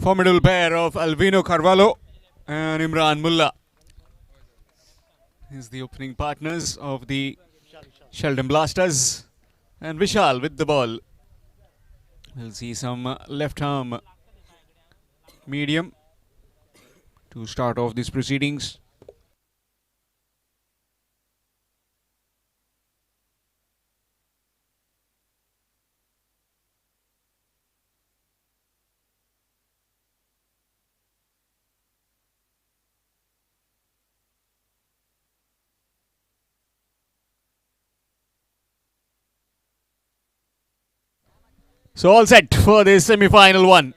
Formidable pair of Alvino Carvalho and Imran Mullah is the opening partners of the Sheldon Blasters. And Vishal with the ball. We'll see some left arm medium to start off these proceedings. So all set for this semi-final one.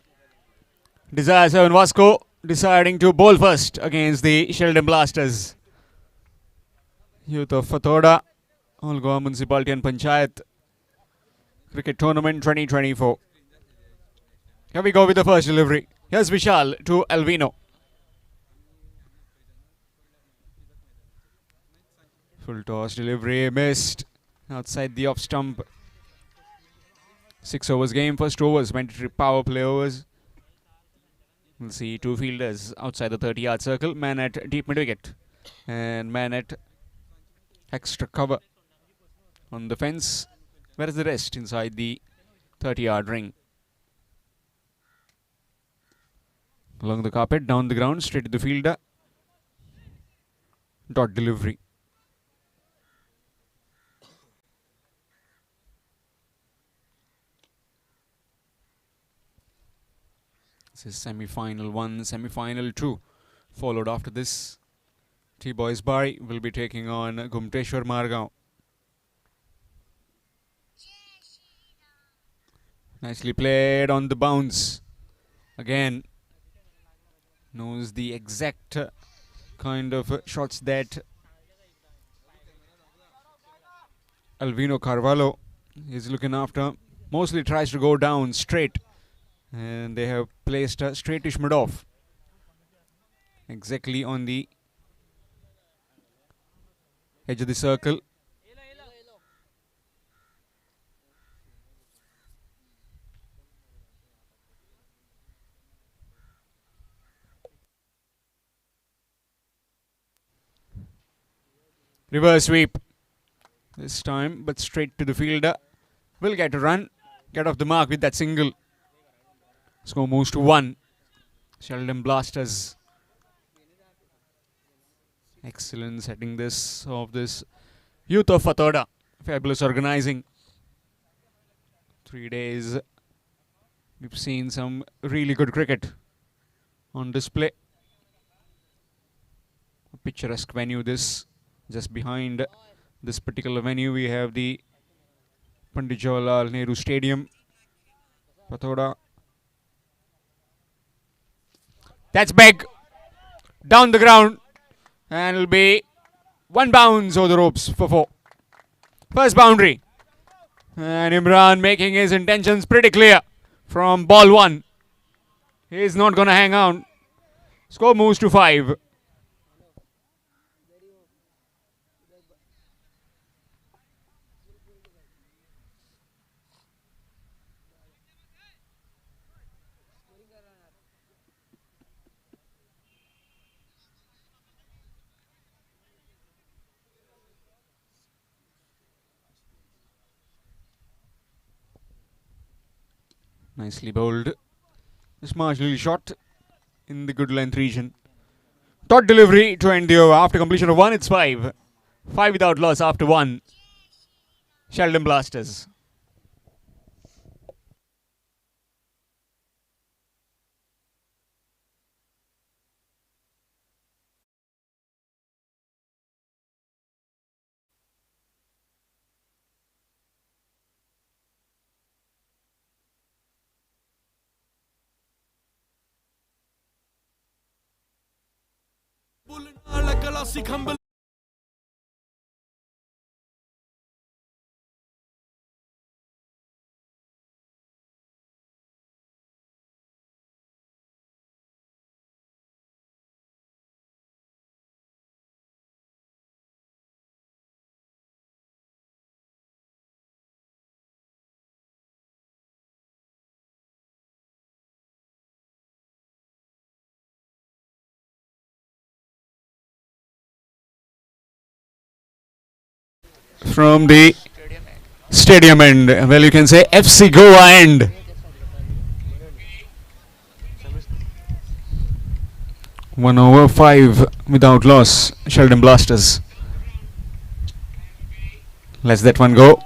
Desire 7 Vasco deciding to bowl first against the Sheldon Blasters. Youth of Fathoda, All Goa Municipality and Panchayat Cricket Tournament 2024. Here we go with the first delivery. Here's Vishal to Alvino. Full toss delivery missed outside the off stump. 6 overs game, first overs, mandatory power play overs. We'll see two fielders outside the 30-yard circle, man at deep mid-wicket and man at extra cover on the fence. Where is the rest? Inside the 30-yard ring. Along the carpet, down the ground, straight to the fielder. Dot delivery. This is semi-final 1, semi-final 2. Followed after this, T-Boys Bari will be taking on Gumteshwar Margaon. Nicely played on the bounce. Again, knows the exact kind of shots that Alvino Carvalho is looking after. Mostly tries to go down straight. And they have placed a straightish mid-off exactly on the edge of the circle. Reverse sweep this time, but straight to the fielder. Will get a run, get off the mark with that single. Score moves to 1. Sheldon Blasters. Excellent setting this of this Youth of Fathoda. Fabulous organizing. 3 days. We've seen some really good cricket on display. A picturesque venue this. Just behind this particular venue we have the Pandit Jawaharlal Nehru Stadium. Fathoda. That's big. Down the ground. And it'll be one bounce over the ropes for 4. First boundary. And Imran making his intentions pretty clear from ball 1. He's not going to hang on. Score moves to 5. Nicely bowled. Just marginally shot in the good length region. Dot delivery to end the over. After completion of 1, it's 5. 5 without loss after 1. Sheldon Blasters. from the stadium end. Well, you can say FC Goa end. 1/5 without loss. Sheldon Blasters. Let's that one go.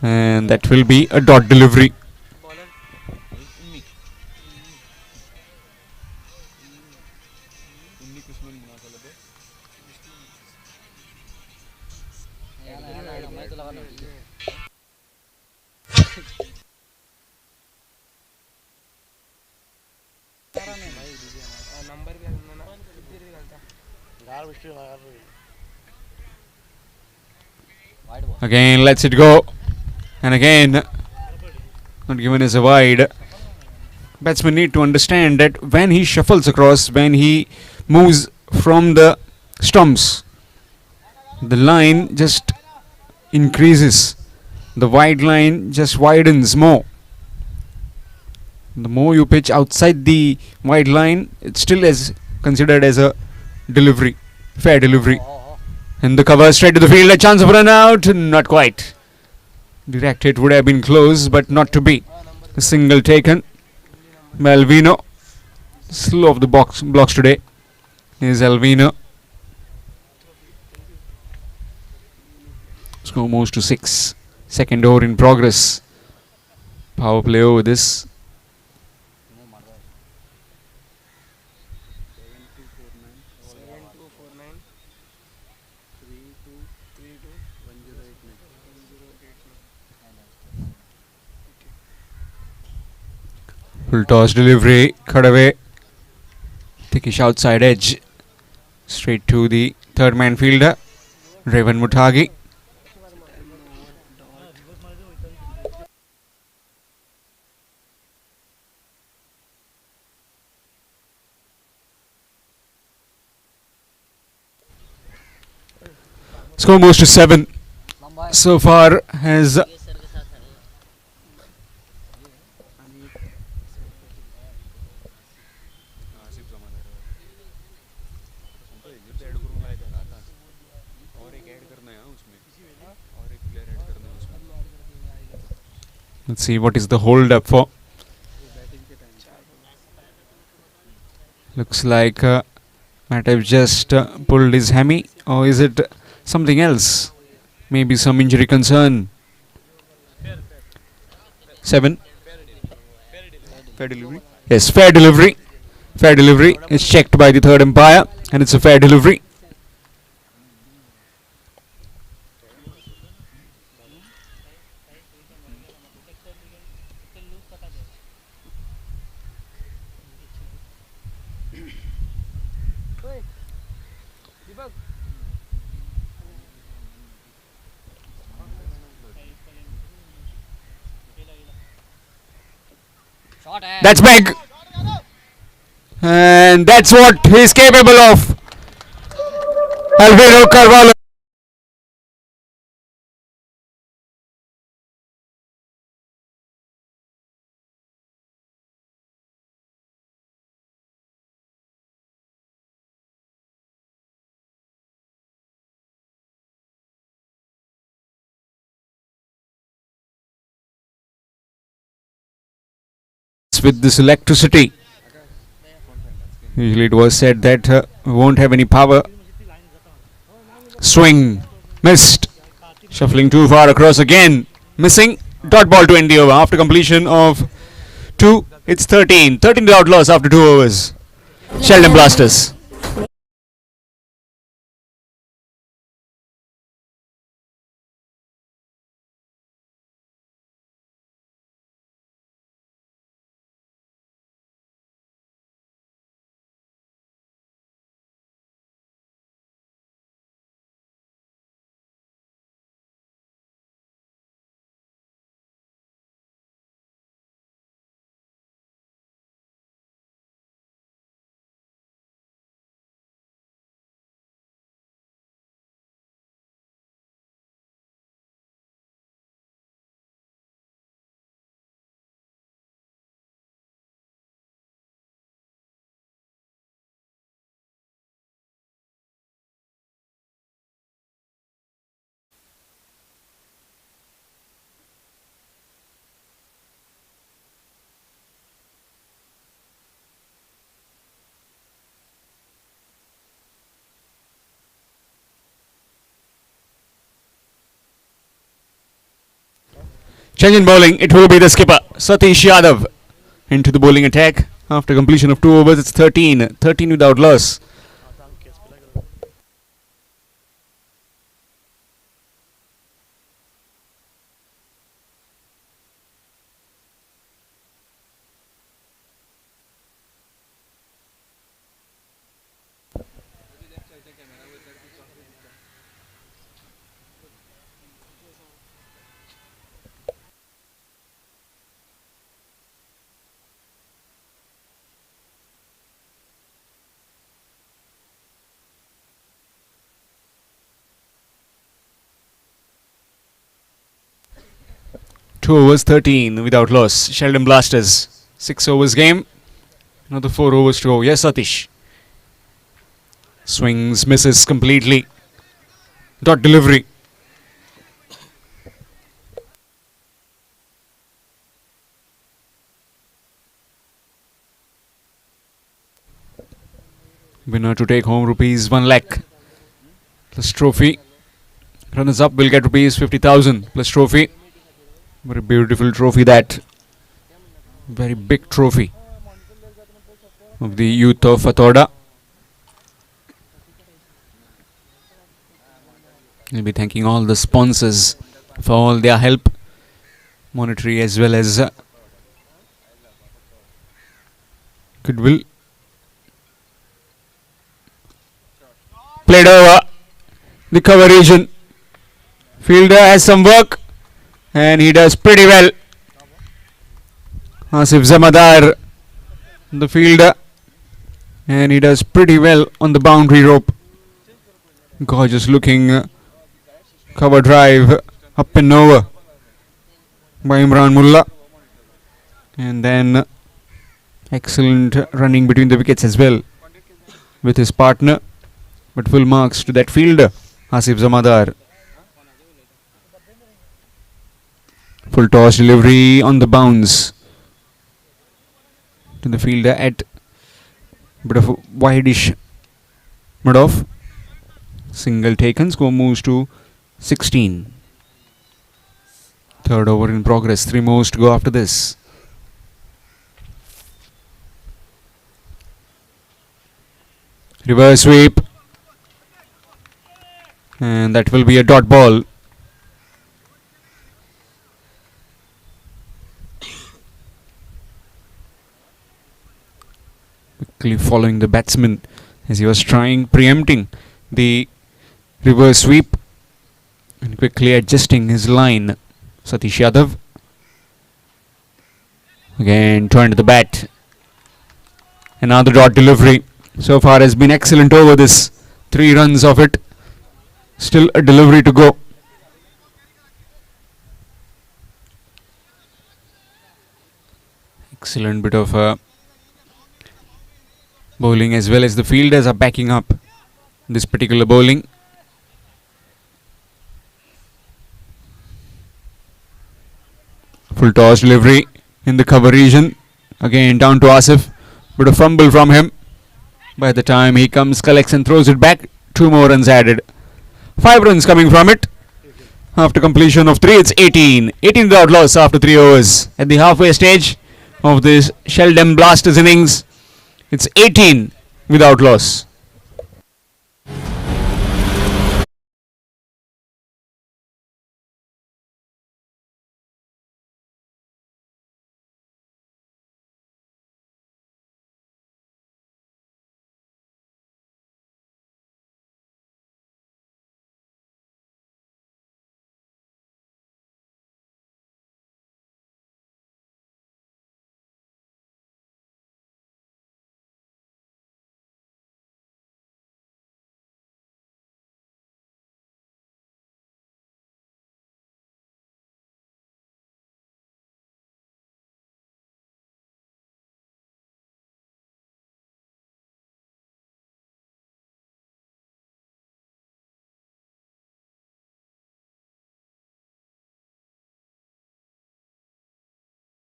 And that will be a dot delivery. Again, lets it go. And again, not given as a wide. Batsmen need to understand that when he shuffles across, when he moves from the stumps, the line just increases. The wide line just widens more. The more you pitch outside the wide line, it still is considered as a delivery, fair delivery. And the cover straight to the field, a chance of run out, not quite. Direct hit would have been close, but not to be. A single taken. Alvino, slow of the blocks today is Alvino. Score moves to 6. Second over in progress. Power play over this. Full toss delivery, cut away. Thickish outside edge. Straight to the third man fielder, Raven Muthagi. Score moves to 7. So far has let's see what is the hold up for. Looks like might have just pulled his hammy, or is it something else? Maybe some injury concern. 7. Fair delivery. Yes, fair delivery. Fair delivery is checked by the third umpire, and it's a fair delivery. That's big. And that's what he's capable of. Alvaro Carvalho. With this electricity. Usually it was said that won't have any power. Swing. Missed. Shuffling too far across again. Missing. Dot ball to end the over. After completion of 2, it's 13. 13 out loss after 2 overs. Sheldon Blasters. Change in bowling. It will be the skipper, Satish Yadav, into the bowling attack. After completion of 2 overs, it's 13. 13 without loss. Two overs, 13 without loss. Sheldon Blasters. 6 overs game. Another 4 overs to go. Yes, Satish. Swings, misses completely. Dot delivery. Winner to take home rupees 1 lakh plus trophy. Runners up will get rupees 50,000 plus trophy. Very beautiful trophy, that. Very big trophy of the youth of Fatorda. I'll be thanking all the sponsors for all their help, monetary as well as goodwill. Played over the cover region. Fielder has some work and he does pretty well. Asif Zamadar, the fielder, and he does pretty well on the boundary rope. Gorgeous looking cover drive up and over by Imran Mullah, and then excellent running between the wickets as well with his partner, but full marks to that fielder, Asif Zamadar. Full toss delivery on the bounce to the fielder at bit of a wideish mid off. Single taken. Score moves to 16. Third over in progress. 3 more to go after this. Reverse sweep, and that will be a dot ball. Quickly following the batsman as he was preempting the reverse sweep and quickly adjusting his line. Satish Yadav again turned the bat. Another dot delivery. So far has been excellent over this. 3 runs of it. Still a delivery to go. Excellent bit of bowling, as well as the fielders are backing up this particular bowling. Full toss delivery in the cover region. Again down to Asif. Bit of fumble from him. By the time he comes, collects and throws it back. 2 more runs added. 5 runs coming from it. After completion of 3, it's 18. 18 without loss after 3 overs. At the halfway stage of this Sheldon Blasters innings, it's 18 without loss.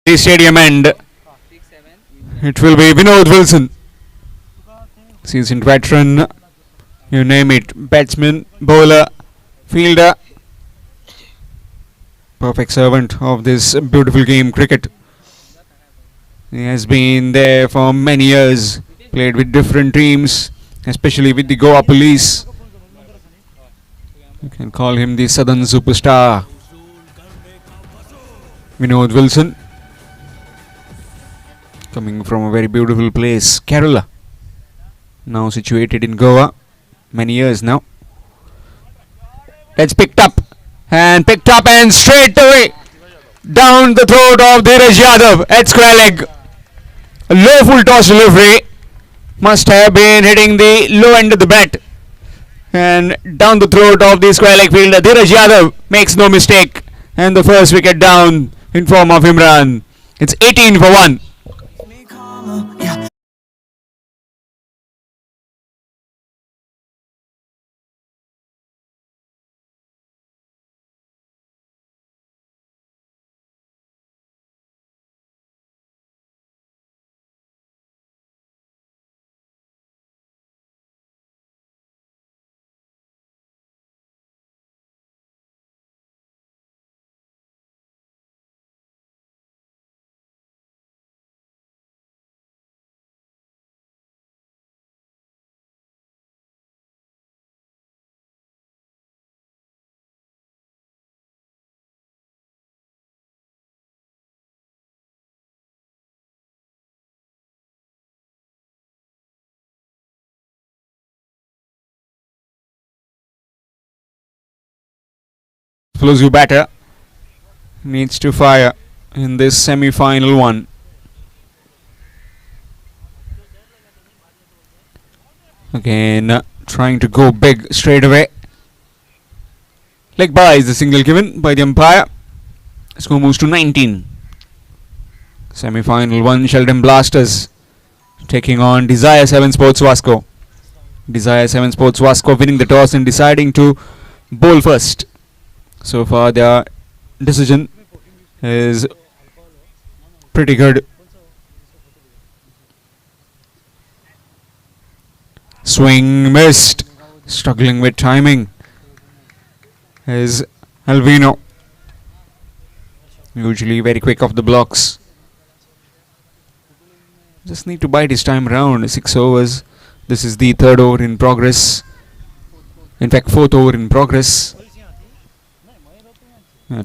The stadium end. It will be Vinod Wilson, seasoned veteran, you name it, batsman, bowler, fielder. perfect servant of this beautiful game, cricket. He has been there for many years, played with different teams, especially with the Goa Police. You can call him the Southern Superstar. Vinod Wilson, coming from a very beautiful place, Kerala, now situated in Goa, many years now. It's picked up and straight away down the throat of Dheeraj Yadav at square leg. A low full toss delivery, must have been hitting the low end of the bat, and down the throat of the square leg fielder. Dheeraj Yadav makes no mistake, and the first wicket down in form of Imran. It's 18 for 1. Explosive batter needs to fire in this semi-final one. Again, trying to go big straight away. Leg by is the single given by the umpire. Score moves to 19. Semi-final one, Sheldon Blasters taking on Desire 7 Sports Vasco. Desire 7 Sports Vasco winning the toss and deciding to bowl first. So far their decision is pretty good. Swing missed. Struggling with timing is Alvino. Usually very quick off the blocks. Just need to bite his time around. 6 overs. This is the third over in progress. In fact, fourth over in progress.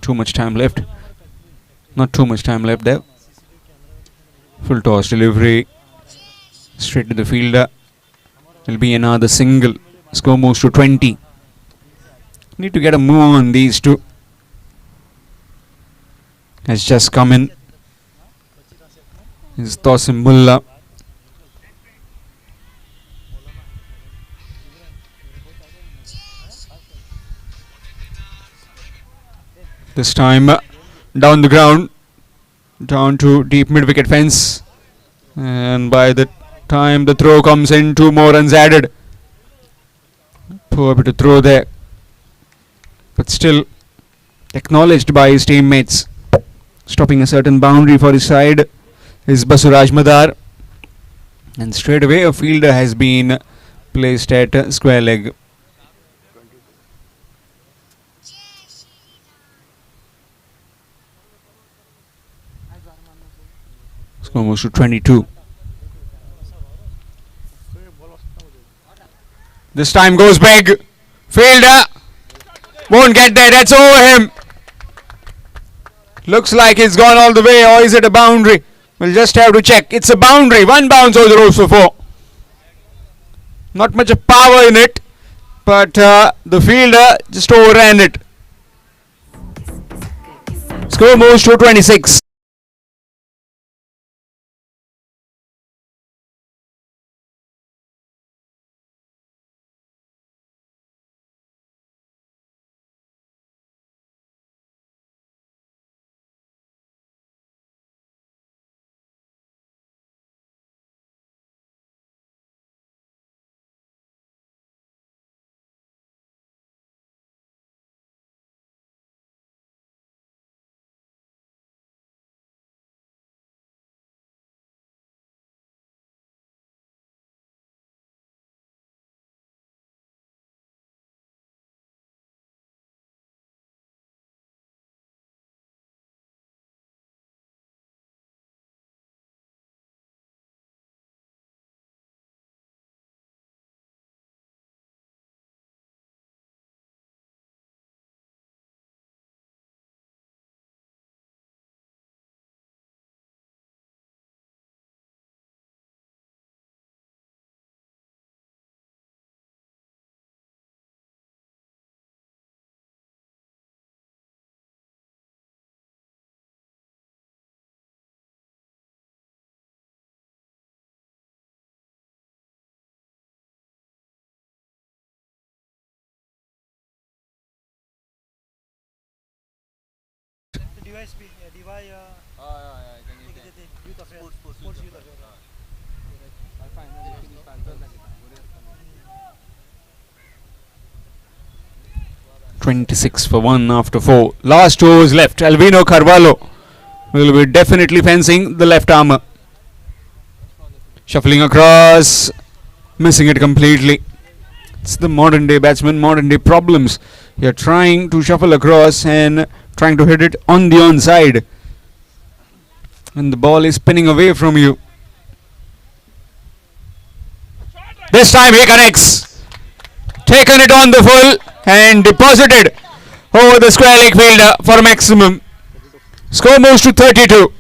Too much time left. Not too much time left there. Full toss delivery. Straight to the fielder. Will be another single. Score moves to 20. Need to get a move on these two. Has just come in. Is Tosim Mulla. This time down the ground, down to deep mid-wicket fence, and by the time the throw comes in, 2 more runs added. Poor bit of throw there, but still acknowledged by his teammates. Stopping a certain boundary for his side is Basuraj Madar, and straight away a fielder has been placed at square leg. Score moves to 22. This time goes big. Fielder won't get there. That's over him. Looks like it's gone all the way, or is it a boundary? We'll just have to check. It's a boundary. 1 bounce over the ropes for 4. Not much of power in it, but the fielder just overran it. Score moves to 26. DYSP, DY, youth affair, sports youth affair. 26 for 1 after 4. Last overs left. Alvino Carvalho will be definitely fencing the left armour. Shuffling across, missing it completely. It's the modern day batsman, modern day problems. You're trying to shuffle across and trying to hit it on the onside, and the ball is spinning away from you. This time he connects. Taken it on the full and deposited over the square leg fielder for maximum. Score moves to 32.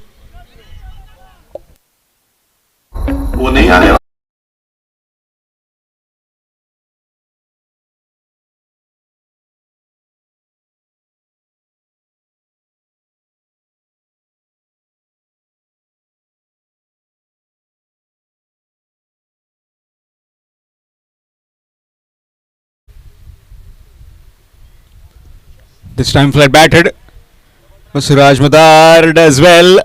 वो नहीं आने This time flat batted. Suraj Madar does well,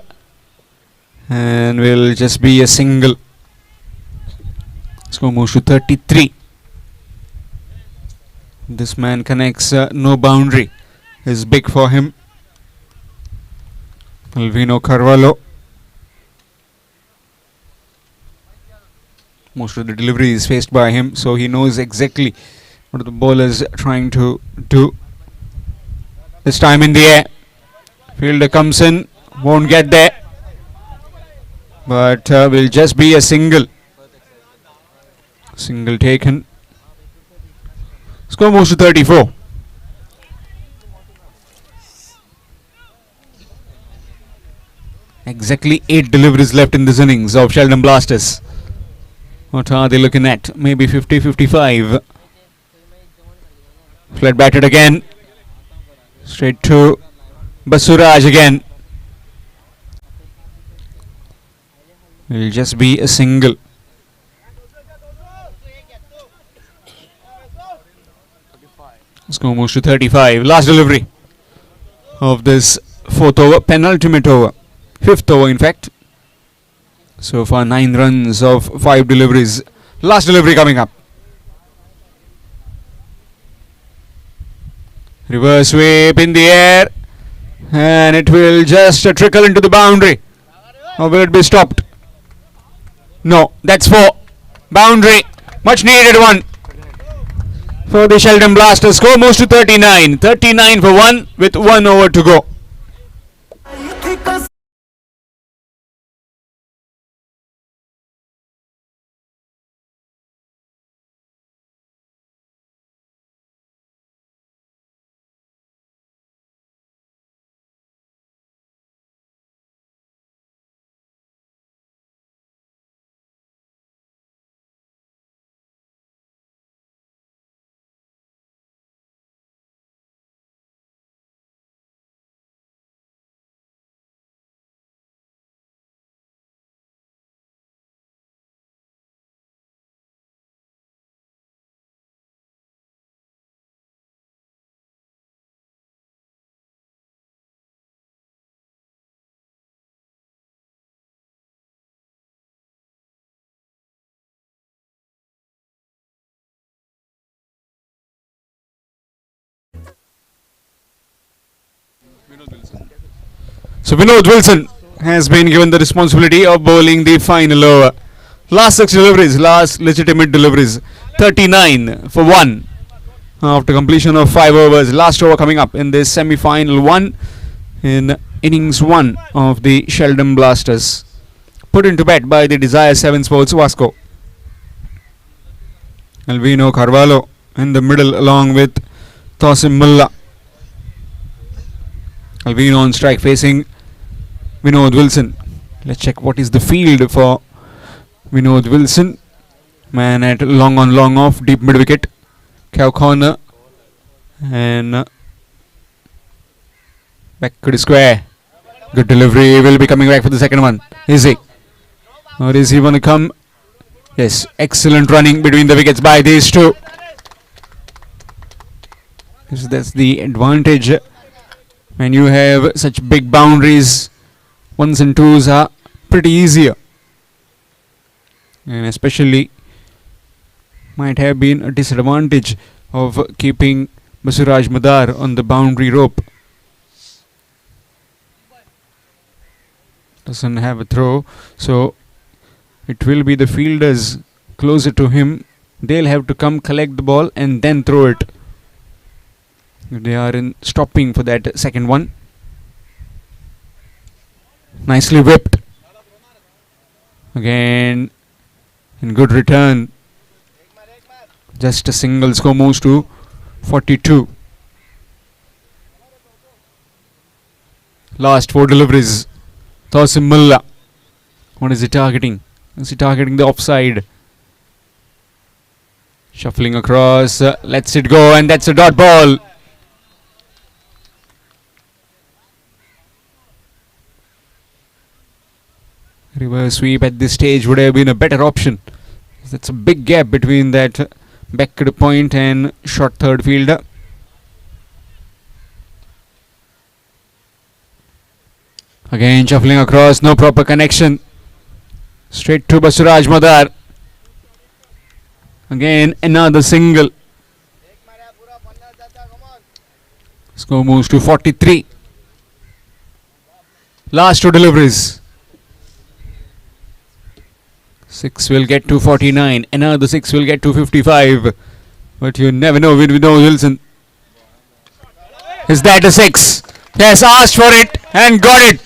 and will just be a single. Score moves to 33. This man connects, no boundary is big for him. Alvino Carvalho. Most of the delivery is faced by him, so he knows exactly what the ball is trying to do. This time in the air. Fielder comes in, won't get there, but will just be a single. Single taken. Score moves to 34. Exactly 8 deliveries left in this innings of Sheldon Blasters. What are they looking at? Maybe 50-55. Flat batted again. Straight to Basuraj again. Will just be a single. Score moves to 35. Last delivery of this fourth over, penultimate over, fifth over in fact. So far 9 runs of 5 deliveries. Last delivery coming up. Reverse sweep in the air, and it will just trickle into the boundary. Or will it be stopped? No, that's 4. Boundary. Much needed one for the Sheldon Blasters. Score moves to 39. 39 for 1 with 1 over to go. So Vinod Wilson has been given the responsibility of bowling the final over. Last 6 deliveries, last legitimate deliveries. 39 for 1 after completion of 5 overs. Last over coming up in this semi-final 1 in innings 1 of the Sheldon Blasters. Put into bat by the Desire 7 Sports Vasco. Alvino Carvalho in the middle along with Tosim Mulla. Alvino on strike facing Vinod Wilson. Let's check what is the field for Vinod Wilson. Man at long on long off, deep mid wicket, cow corner, and back to the square. Good delivery. Will be coming back for the second one. Is he? Or is he going to come? Yes, excellent running between the wickets by these two. Yes, that's the advantage When you have such big boundaries, ones and twos are pretty easier. And especially might have been a disadvantage of keeping Basuraj Madar on the boundary rope. Doesn't have a throw, so it will be the fielders closer to him. They'll have to come collect the ball and then throw it. They are in stopping for that second one. Nicely whipped. Again, in good return. Just a single, score moves to 42. Last 4 deliveries. Tasim Mullah. What is he targeting? Is he targeting the offside? Shuffling across, lets it go, and that's a dot ball. Reverse sweep at this stage would have been a better option. That's a big gap between that backed point and short third fielder. Again shuffling across, no proper connection. Straight to Basuraj Madar. Again another single. Score moves to 43. Last 2 deliveries. 6 will get to 49. Another 6 will get to 55. But you never know with Vinod Wilson. Is that a 6? Yes, asked for it and got it.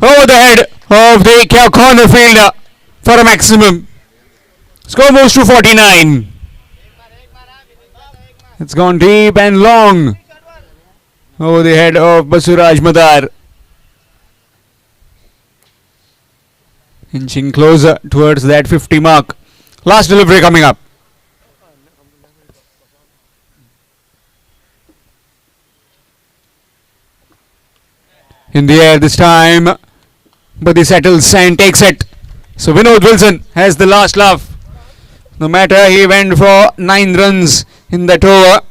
Over the head of the corner fielder for a maximum. Score moves to 49. It's gone deep and long over the head of Basuraj Madar. Inching closer towards that 50 mark. Last delivery coming up. In the air this time, but he settles and takes it. So Vinod Wilson has the last laugh. No matter, he went for 9 runs in that over.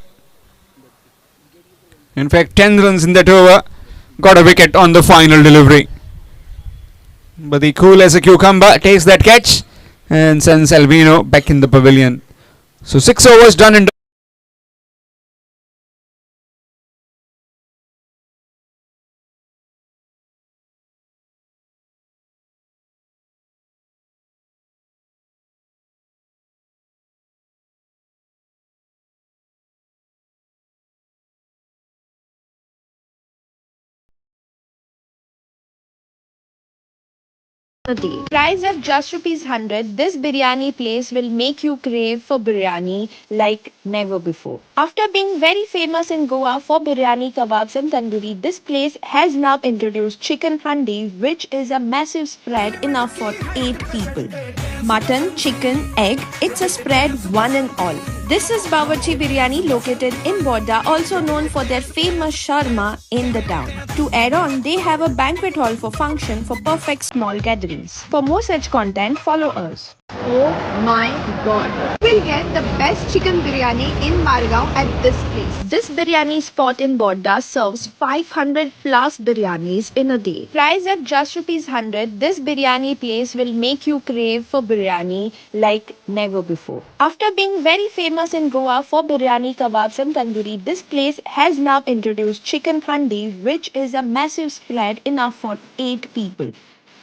In fact, 10 runs in that over. Got a wicket on the final delivery. But the cool as a cucumber takes that catch and sends Albino back in the pavilion. So 6 overs done and a day. Price of just rupees 100, this biryani place will make you crave for biryani like never before. After being very famous in Goa for biryani, kebabs and tandoori, this place has now introduced chicken handi, which is a massive spread enough for 8 people. Mutton, chicken, egg, it's a spread one and all. This is Bawarchi Biryani located in Bodda, also known for their famous shawarma in the town. To add on, they have a banquet hall for function for perfect small gatherings. For more such content, follow us. Oh my god. We'll get the best chicken biryani in Margao at this place. This biryani spot in Bodda serves 500 plus biryanis in a day. Price at just rupees 100, this biryani place will make you crave for biryani like never before. After being very famous in Goa for biryani, kebabs and tandoori, this place has now introduced chicken handi, which is a massive spread enough for 8 people.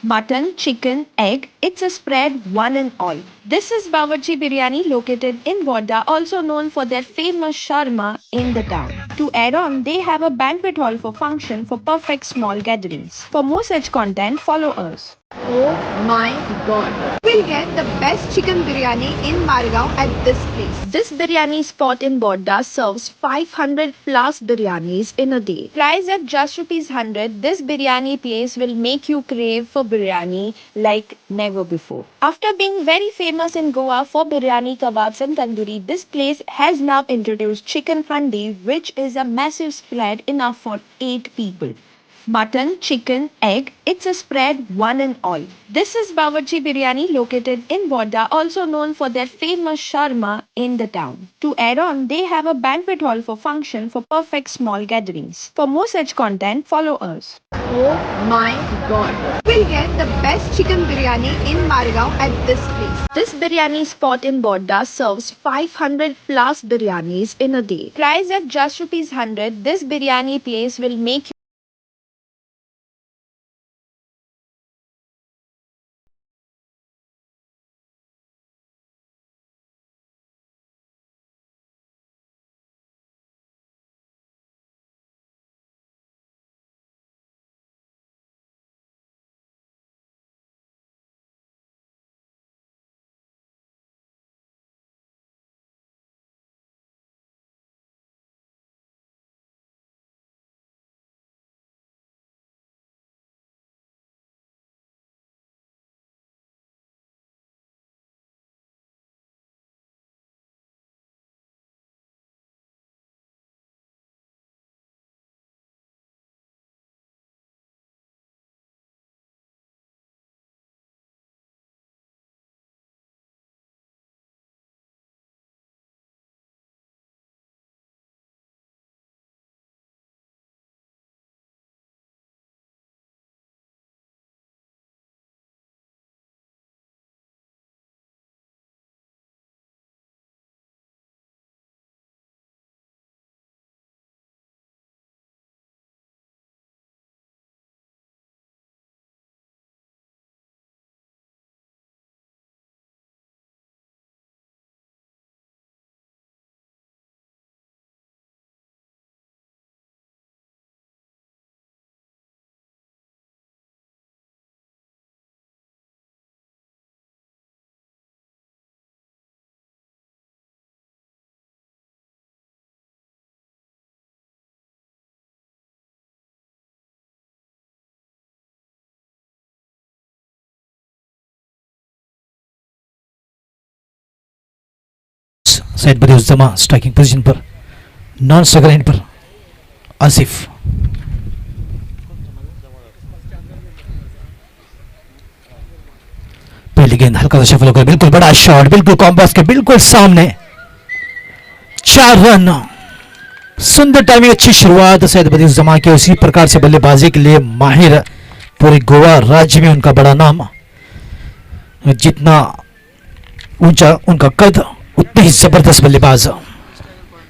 Mutton, chicken, egg, it's a spread one and all. This is Bawarchi Biryani located in Bodda, also known for their famous shawarma in the town. To add on, they have a banquet hall for function for perfect small gatherings. For more such content, follow us. Oh my god. We'll get the best chicken biryani in Margao at this place. This biryani spot in Bodda serves 500 plus biryanis in a day. Price at just rupees 100, this biryani place will make you crave for biryani like never before. After being very famous in Goa for biryani, kebabs and tandoori, this place has now introduced chicken handi, which is a massive spread enough for 8 people. mutton, chicken, egg. It's a spread one and all. This is Bawarchi Biryani located in Bodda, also known for their famous shawarma in the town. To add on, they have a banquet hall for function for perfect small gatherings. For more such content, follow us. Oh my god. We'll get the best chicken biryani in Margao at this place. This biryani spot in Bodda serves 500 plus biryanis in a day. Price at just rupees 100, this biryani place will make Syed Badiuzzaman striking position पर, non striker end पर आसिफ। पहली गेंद हल्का सा shuffle होकर बिल्कुल बड़ा shot, बिल्कुल कॉम्पास के बिल्कुल सामने, 4 रन। सुंदर टाइमिंग, अच्छी शुरुआत सैयद बदिउज्जमा के। उसी प्रकार से बल्लेबाजी के लिए माहिर पूरे गोवा राज्य में उनका बड़ा नाम, जितना ऊंचा उनका कद उतने ही जबरदस्त बल्लेबाज।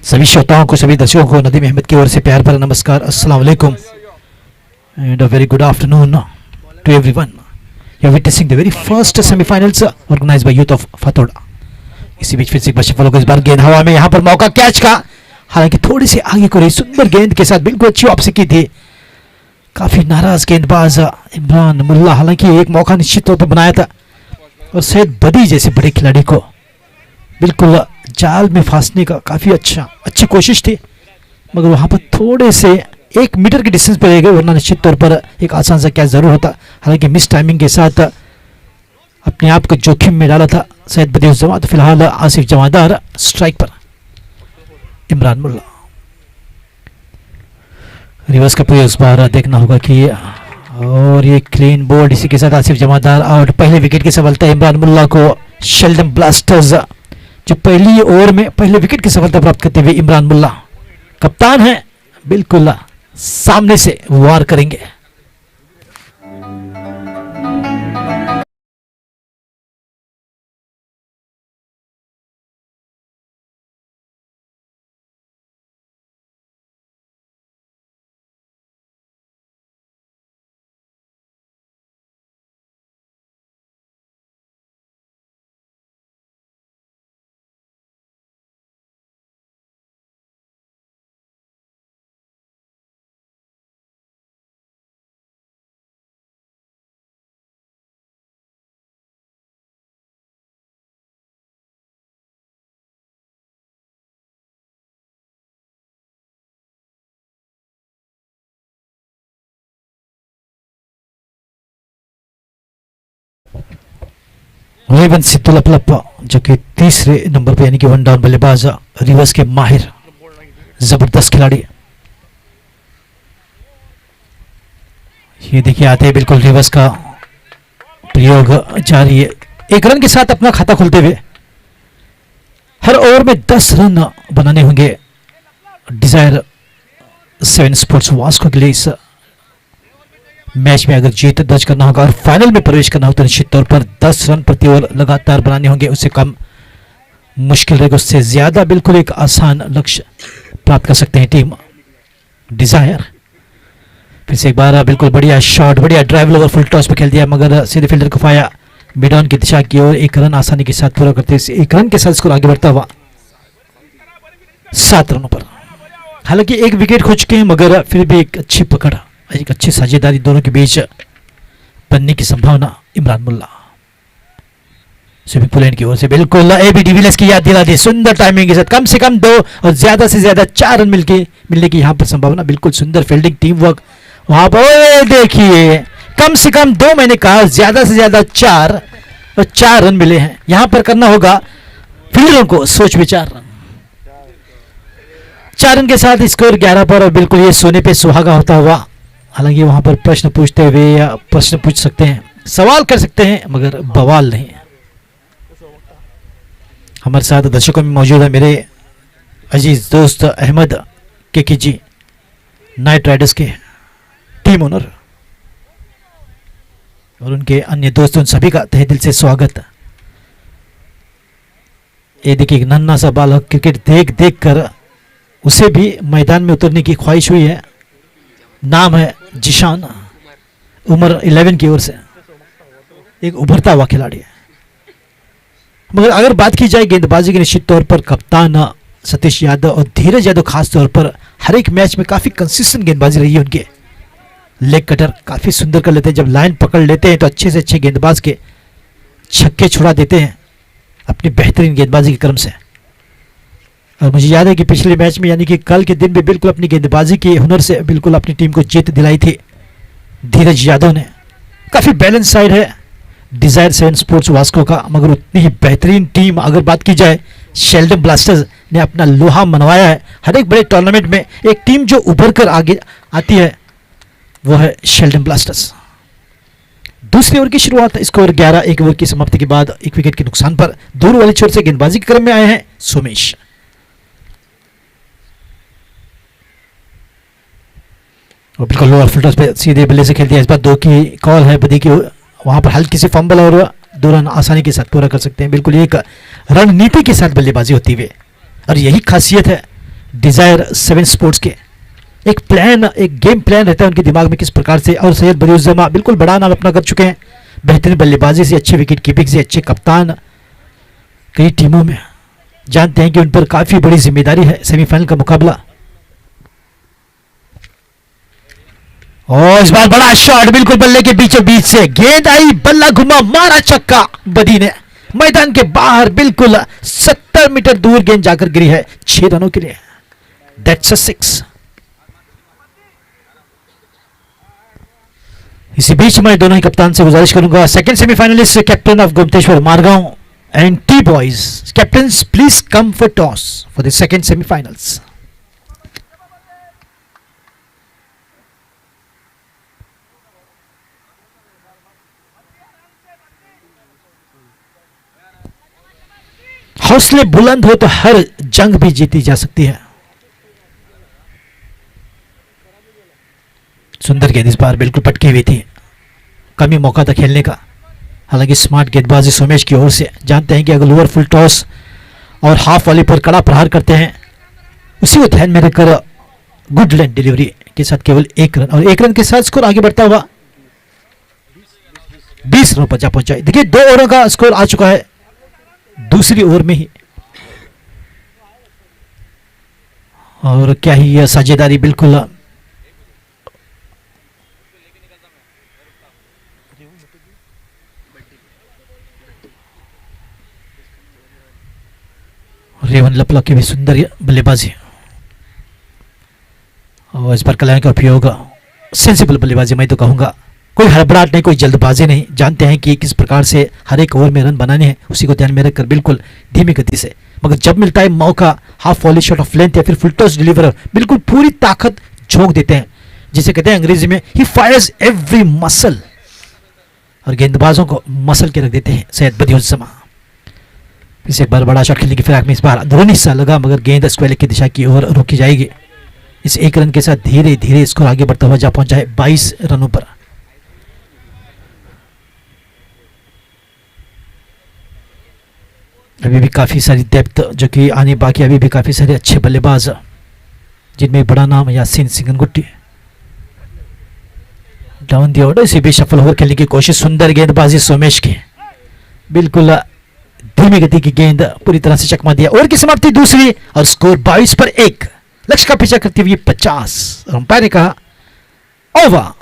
सभी श्रोताओं को, सभी दर्शकों को नदीम अहमद की ओर से प्यार भरा नमस्कार, अस्सलाम वालेकुम and a very good afternoon to everyone. You are witnessing the very first semifinals organised by youth of Fatorda. इसी बीच फिर से एक बार सफल होकर इस बार गेंद हवा में, यहां पर मौका कैच का, हालांकि थोड़ी सी आगे को रही, सुंदर गेंद के साथ बिल्कुल अच्छी वापसी की थी। काफी नाराज गेंदबाज इमरान मुल्ला, हालांकि एक मौका निश्चित तौर पर बनाया था और सैयद बदी जैसे बड़े खिलाड़ी को बिल्कुल जाल में फांसने का काफी अच्छी कोशिश थी, मगर वहां पर थोड़े से 1 मीटर के डिस्टेंस पर रह गए, वरना निश्चित तौर पर एक आसान सा कैच जरूर होता। हालांकि मिस टाइमिंग के साथ अपने आप को जोखिम में डाला था सैयद बदिउज्जमा। तो फिलहाल आसिफ जमादार स्ट्राइक पर, इमरान मुल्ला। रिवर्स का प्रयोग इस बार देखना होगा कि, और ये क्लीन बोल्ड, इसी के साथ आसिफ जमादार आउट। पहले विकेट की सफलता इमरान मुल्ला को। शेल्डन ब्लास्टर्स जो पहली ओवर में पहले विकेट की सफलता प्राप्त करते हुए इमरान मुल्ला कप्तान है, बिल्कुल सामने से वार करेंगे। रेवन सिद्धुलपलप जो कि तीसरे नंबर पे, यानी कि 1 डाउन बल्लेबाज, रिवर्स के माहिर, जबरदस्त खिलाड़ी। ये देखिए आते हैं बिल्कुल रिवर्स का प्रयोग जारी है, 1 रन के साथ अपना खाता खोलते हुए। हर ओवर में 10 रन बनाने होंगे डिजायर 7 स्पोर्ट्स वास्को के लिए। इस मैच में अगर जीत दर्ज करना होगा और फाइनल में प्रवेश करना हो तो निश्चित तौर पर 10 रन प्रति ओवर लगातार बनाने होंगे। उससे कम मुश्किल रहेगा, उससे ज्यादा बिल्कुल एक आसान लक्ष्य प्राप्त कर सकते हैं टीम डिजायर। फिर से एक बार बिल्कुल बढ़िया शॉट, बढ़िया ड्राइव ओवर फुल टॉस पे खेल दिया मगर सीधे फील्डर को फाया मिड ऑन की दिशा की ओर। 1 रन आसानी के साथ पूरा करते हुए 1 रन के साथ स्कोर आगे बढ़ता हुआ 7 रनों पर। हालांकि 1 विकेट खो चुके हैं मगर फिर भी एक अच्छी पकड़, एक अच्छी साझेदारी दोनों के बीच बनने की संभावना। इमरान मुल्ला स्विमिंग पूल की ओर से बिल्कुल एबी डिविलियर्स की याद दिला दी, सुंदर टाइमिंग के साथ कम से कम 2 और ज्यादा से ज्यादा 4 रन मिलने की यहां पर संभावना। बिल्कुल सुंदर फील्डिंग, टीम वर्क वहां पर। देखिए कम से कम 2, मैंने कहा ज्यादा से ज्यादा 4 और 4 रन मिले हैं। यहां पर करना होगा फील्डरों को सोच विचार। 4 रन के साथ स्कोर 11 पर और बिल्कुल ये सोने पे सुहागा होता हुआ। हालांकि वहां पर प्रश्न पूछते हुए या प्रश्न पूछ सकते हैं, सवाल कर सकते हैं मगर बवाल नहीं। हमारे साथ दर्शकों में मौजूद है मेरे अजीज दोस्त अहमद केकी जी, नाइट राइडर्स के टीम ओनर, और उनके अन्य दोस्तों सभी का तहे दिल से स्वागत। ये देखिए नन्हा सा बालक क्रिकेट देख देख कर उसे भी मैदान में उतरने की ख्वाहिश हुई है। नाम है जिशान, उम्र 11 की ओर से एक उभरता हुआ खिलाड़ी है। मगर अगर बात की जाए गेंदबाजी की, निश्चित तौर पर कप्तान सतीश यादव और धीरज यादव खास तौर पर हर एक मैच में काफी कंसिस्टेंट गेंदबाजी रही है उनके। लेग कटर काफी सुंदर कर लेते हैं, जब लाइन पकड़ लेते हैं तो अच्छे से अच्छे गेंदबाज के छक्के छुड़ा देते हैं अपनी बेहतरीन गेंदबाजी के क्रम से। और मुझे याद है कि पिछले मैच में यानी कि कल के दिन भी बिल्कुल अपनी गेंदबाजी के हुनर से बिल्कुल अपनी टीम को जीत दिलाई थी धीरज यादव ने। काफी बैलेंस साइड है डिजायर 7 स्पोर्ट्स वास्को का, मगर उतनी ही बेहतरीन टीम अगर बात की जाए शेल्डन ब्लास्टर्स ने अपना लोहा मनवाया है। हर एक बड़े टूर्नामेंट में एक टीम जो उभर कर आगे आती है वो है शेल्डन ब्लास्टर्स। दूसरी ओवर की शुरुआत, स्कोर 11। 1 ओवर की समाप्ति के बाद 1 विकेट के नुकसान पर दूर वाली छोर से गेंदबाजी के क्रम में आए हैं सोमेश। और बिल्कुल लोअर फुल टॉस पे सीधे बल्ले से खेल दिया। इस बार 2 की कॉल है बदी की, वहां पर हल्की सी फंबल और 2 रन आसानी के साथ पूरा कर सकते हैं। बिल्कुल एक रणनीति के साथ बल्लेबाजी होती है और यही खासियत है डिजायर 7 स्पोर्ट्स के। एक प्लान, एक गेम प्लान रहता है उनके दिमाग में किस प्रकार से। और सैयद बदियुज्जमा बिल्कुल बड़ा नाम अपना कर चुके हैं, बेहतरीन बल्लेबाजी से, अच्छे विकेट कीपिंग से, अच्छे कप्तान। कई टीमों में जानते हैं कि उन पर काफी बड़ी जिम्मेदारी है। सेमीफाइनल का मुकाबला, और इस बार बड़ा शॉट बिल्कुल बल्ले के बीचों बीच से गेंद आई, बल्ला घुमा, मारा छक्का बदी ने मैदान के बाहर। बिल्कुल 70 मीटर दूर गेंद जाकर गिरी है 6 रनों के लिए। That's a 6। इसी बीच मैं दोनों ही कप्तान से गुजारिश करूंगा, second semifinalist captain of Gomteshwar Margao and T boys, captains please come for toss for the second semifinals. हौसले बुलंद हो तो हर जंग भी जीती जा सकती है। सुंदर गेंद इस बार बिल्कुल पटकी हुई थी, कमी मौका था खेलने का। हालांकि स्मार्ट गेंदबाजी सोमेश की ओर से। जानते हैं कि अगर लोअर फुल टॉस और हाफ वॉली पर कड़ा प्रहार करते हैं, उसी को ध्यान में रखकर गुड लेंथ डिलीवरी के साथ केवल 1 रन, और 1 रन के साथ स्कोर आगे बढ़ता हुआ 20 रनों पर जा पहुंचा। देखिए 2 ओवरों का स्कोर आ चुका है दूसरी ओवर में ही, और क्या ही यह साझेदारी बिल्कुल रेवन लपला की भी सुंदर बल्लेबाजी, और इस बार कल्याण का उपयोग सेंसिबल बल्लेबाजी मैं तो कहूंगा। कोई हड़बड़ाहट नहीं, कोई जल्दबाजी नहीं। जानते हैं कि किस प्रकार से हर एक ओवर में रन बनाने हैं, उसी को ध्यान में रखकर बिल्कुल धीमी गति से, मगर जब मिलता है मौका half volley shot of length या फिर फुल टॉस डिलीवर, बिल्कुल पूरी ताकत झोंक देते हैं। जिसे कहते हैं अंग्रेजी में ही फायर्स एवरी मसल, और गेंदबाजों को मसल के रख देते हैं सैयद बदियुज्जमा। इसे एक बार बड़ा शॉट खेलने की फिराक में इस बार अंदरूनी हिस्सा लगा, मगर गेंद स्क्वायर की दिशा की ओर रोकी जाएगी। इस एक रन के साथ धीरे धीरे स्कोर आगे बढ़ता हुआ जा पहुंचा है 22 रनों पर। अभी भी काफी सारी डेप्थ जो कि आने बाकी, अभी भी काफी सारे अच्छे बल्लेबाज, जिनमें बड़ा नाम यासीन सिंगनगुट्टी। डाउन दी ऑर्डर से भी सफल होकर खेलने की कोशिश, सुंदर गेंदबाजी सोमेश की, बिल्कुल धीमी गति की गेंद पूरी तरह से चकमा दिया। ओवर की समाप्ति दूसरी और स्कोर 22 पर 1, लक्ष्य का पीछा करते हुए 50। अंपायर ने कहा ओवर।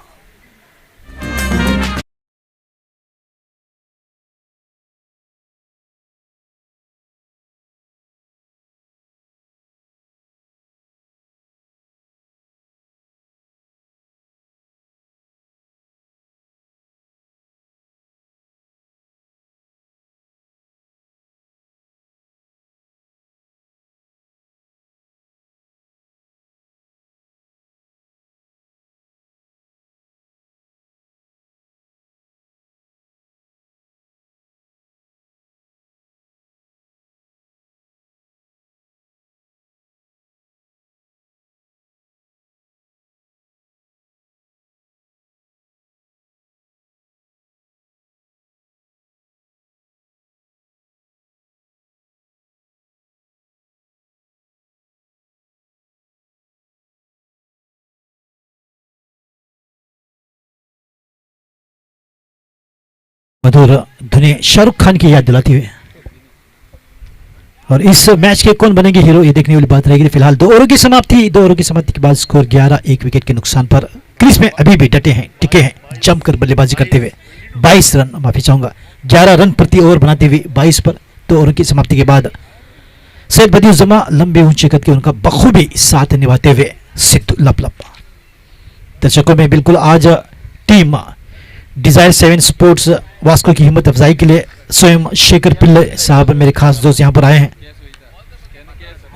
मधुर धुनी शाहरुख खान की याद दिलाती हुई। और इस मैच के कौन बनेंगे हीरो, ये देखने वाली बात रहेगी। फिलहाल 2 ओवर की समाप्ति, 2 ओवर की समाप्ति के बाद स्कोर 11, 1 विकेट के नुकसान पर। क्रीज में अभी भी डटे हैं, टिके हैं, जमकर बल्लेबाजी करते हुए 22 रन, माफी चाहूंगा 11 रन प्रति ओवर बनाते हुए 22 पर। 2 ओवर की समाप्ति के बाद सैयद बदियुज्जमा लंबे ऊंचे कद के उनका बखूबी साथ निभाते हुए सिद्धू लप। दर्शकों में बिल्कुल आज टीम डिजायर 7 स्पोर्ट्स वास्को की हिम्मत अफजाई के लिए स्वयं शेखर पिल्ले साहब, मेरे खास दोस्त यहाँ पर आए हैं,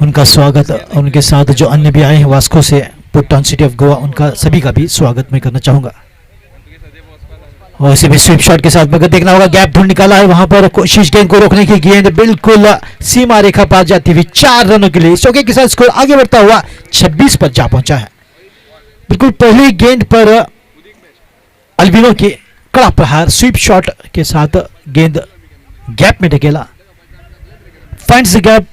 उनका स्वागत, उनके साथ जो अन्य भी आए हैं वास्को से, put town city of Goa, उनका सभी का भी स्वागत मैं करना चाहूंगा। और इसी भी स्वीप शॉट के साथ मगर देखना होगा, गैप ढूंढ निकाला है वहां पर, कोशिश गेंद को रोकने की, गेंद बिल्कुल सीमा रेखा पार जाती हुई 4 रनों के लिए चौके के साथ स्कोर आगे बढ़ता हुआ 26 पर जा पहुंचा है। बिल्कुल पहली गेंद पर अल्बिनो के कड़ा प्रहार स्वीप शॉट के साथ गेंद गैप में ढकेला, finds the gap,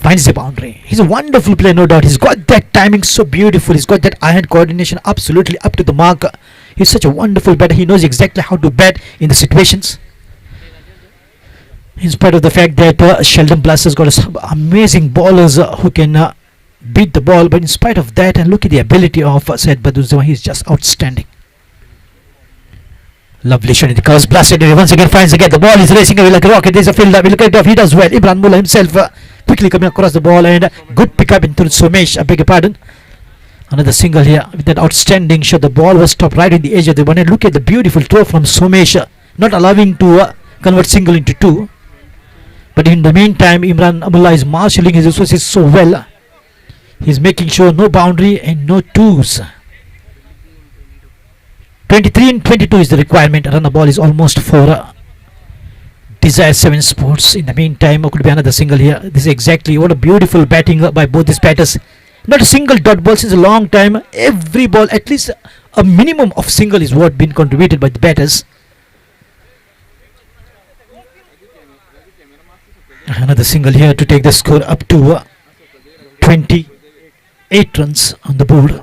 finds the boundary. He's a wonderful player, no doubt. He's got that timing so beautiful. He's got that eye-hand coordination absolutely up to the mark. He's such a wonderful batter. He knows exactly how to bat in the situations. In spite of the fact that Sheldon Blass has got some amazing bowlers who can beat the ball, but in spite of that, and look at the ability of Syed Badiuzzama, he's just outstanding. Lovely shot in the curves, blasted away, once again finds again, the ball is racing away like a rocket. There's a fielder, will cut it off, he does well. Imran Mullah himself quickly coming across the ball, and good pick up into Somesh, I beg your pardon. Another single here with that outstanding shot. The ball was stopped right in the edge of the one, and look at the beautiful throw from Somesh, not allowing to convert single into 2. But in the meantime, Imran Mullah is marshalling his resources so well. He's making sure no boundary and no 2s. 23 and 22 is the requirement. Run the ball is almost for Desire 7 Sports. In the meantime, could be another single here. This is exactly what a beautiful batting by both these batters. Not a single dot ball since a long time. Every ball, at least a minimum of single is what been contributed by the batters. Another single here to take the score up to 28 runs on the board.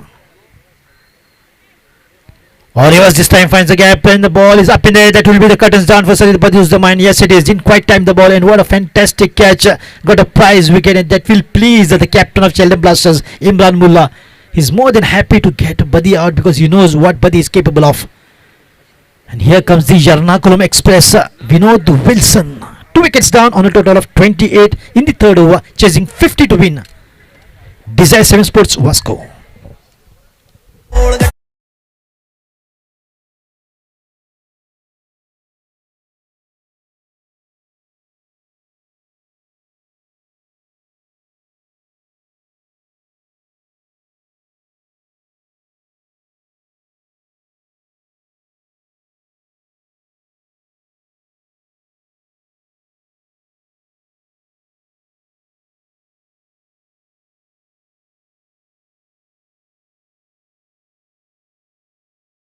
Orivas this time finds the gap and the ball is up in the air. That will be the curtains down for Syed Badiuzzama. Yes, it is. Didn't quite time the ball, and what a fantastic catch. Got a prize wicket, and that will please the captain of Sheldon Blasters, Imran Mullah. He's more than happy to get Buddy out because he knows what Buddy is capable of. And here comes the Yarnakulam Express, Vinod Wilson. 2 wickets down on a total of 28 in the third over, chasing 50 to win. Desire 7 Sports Vasco.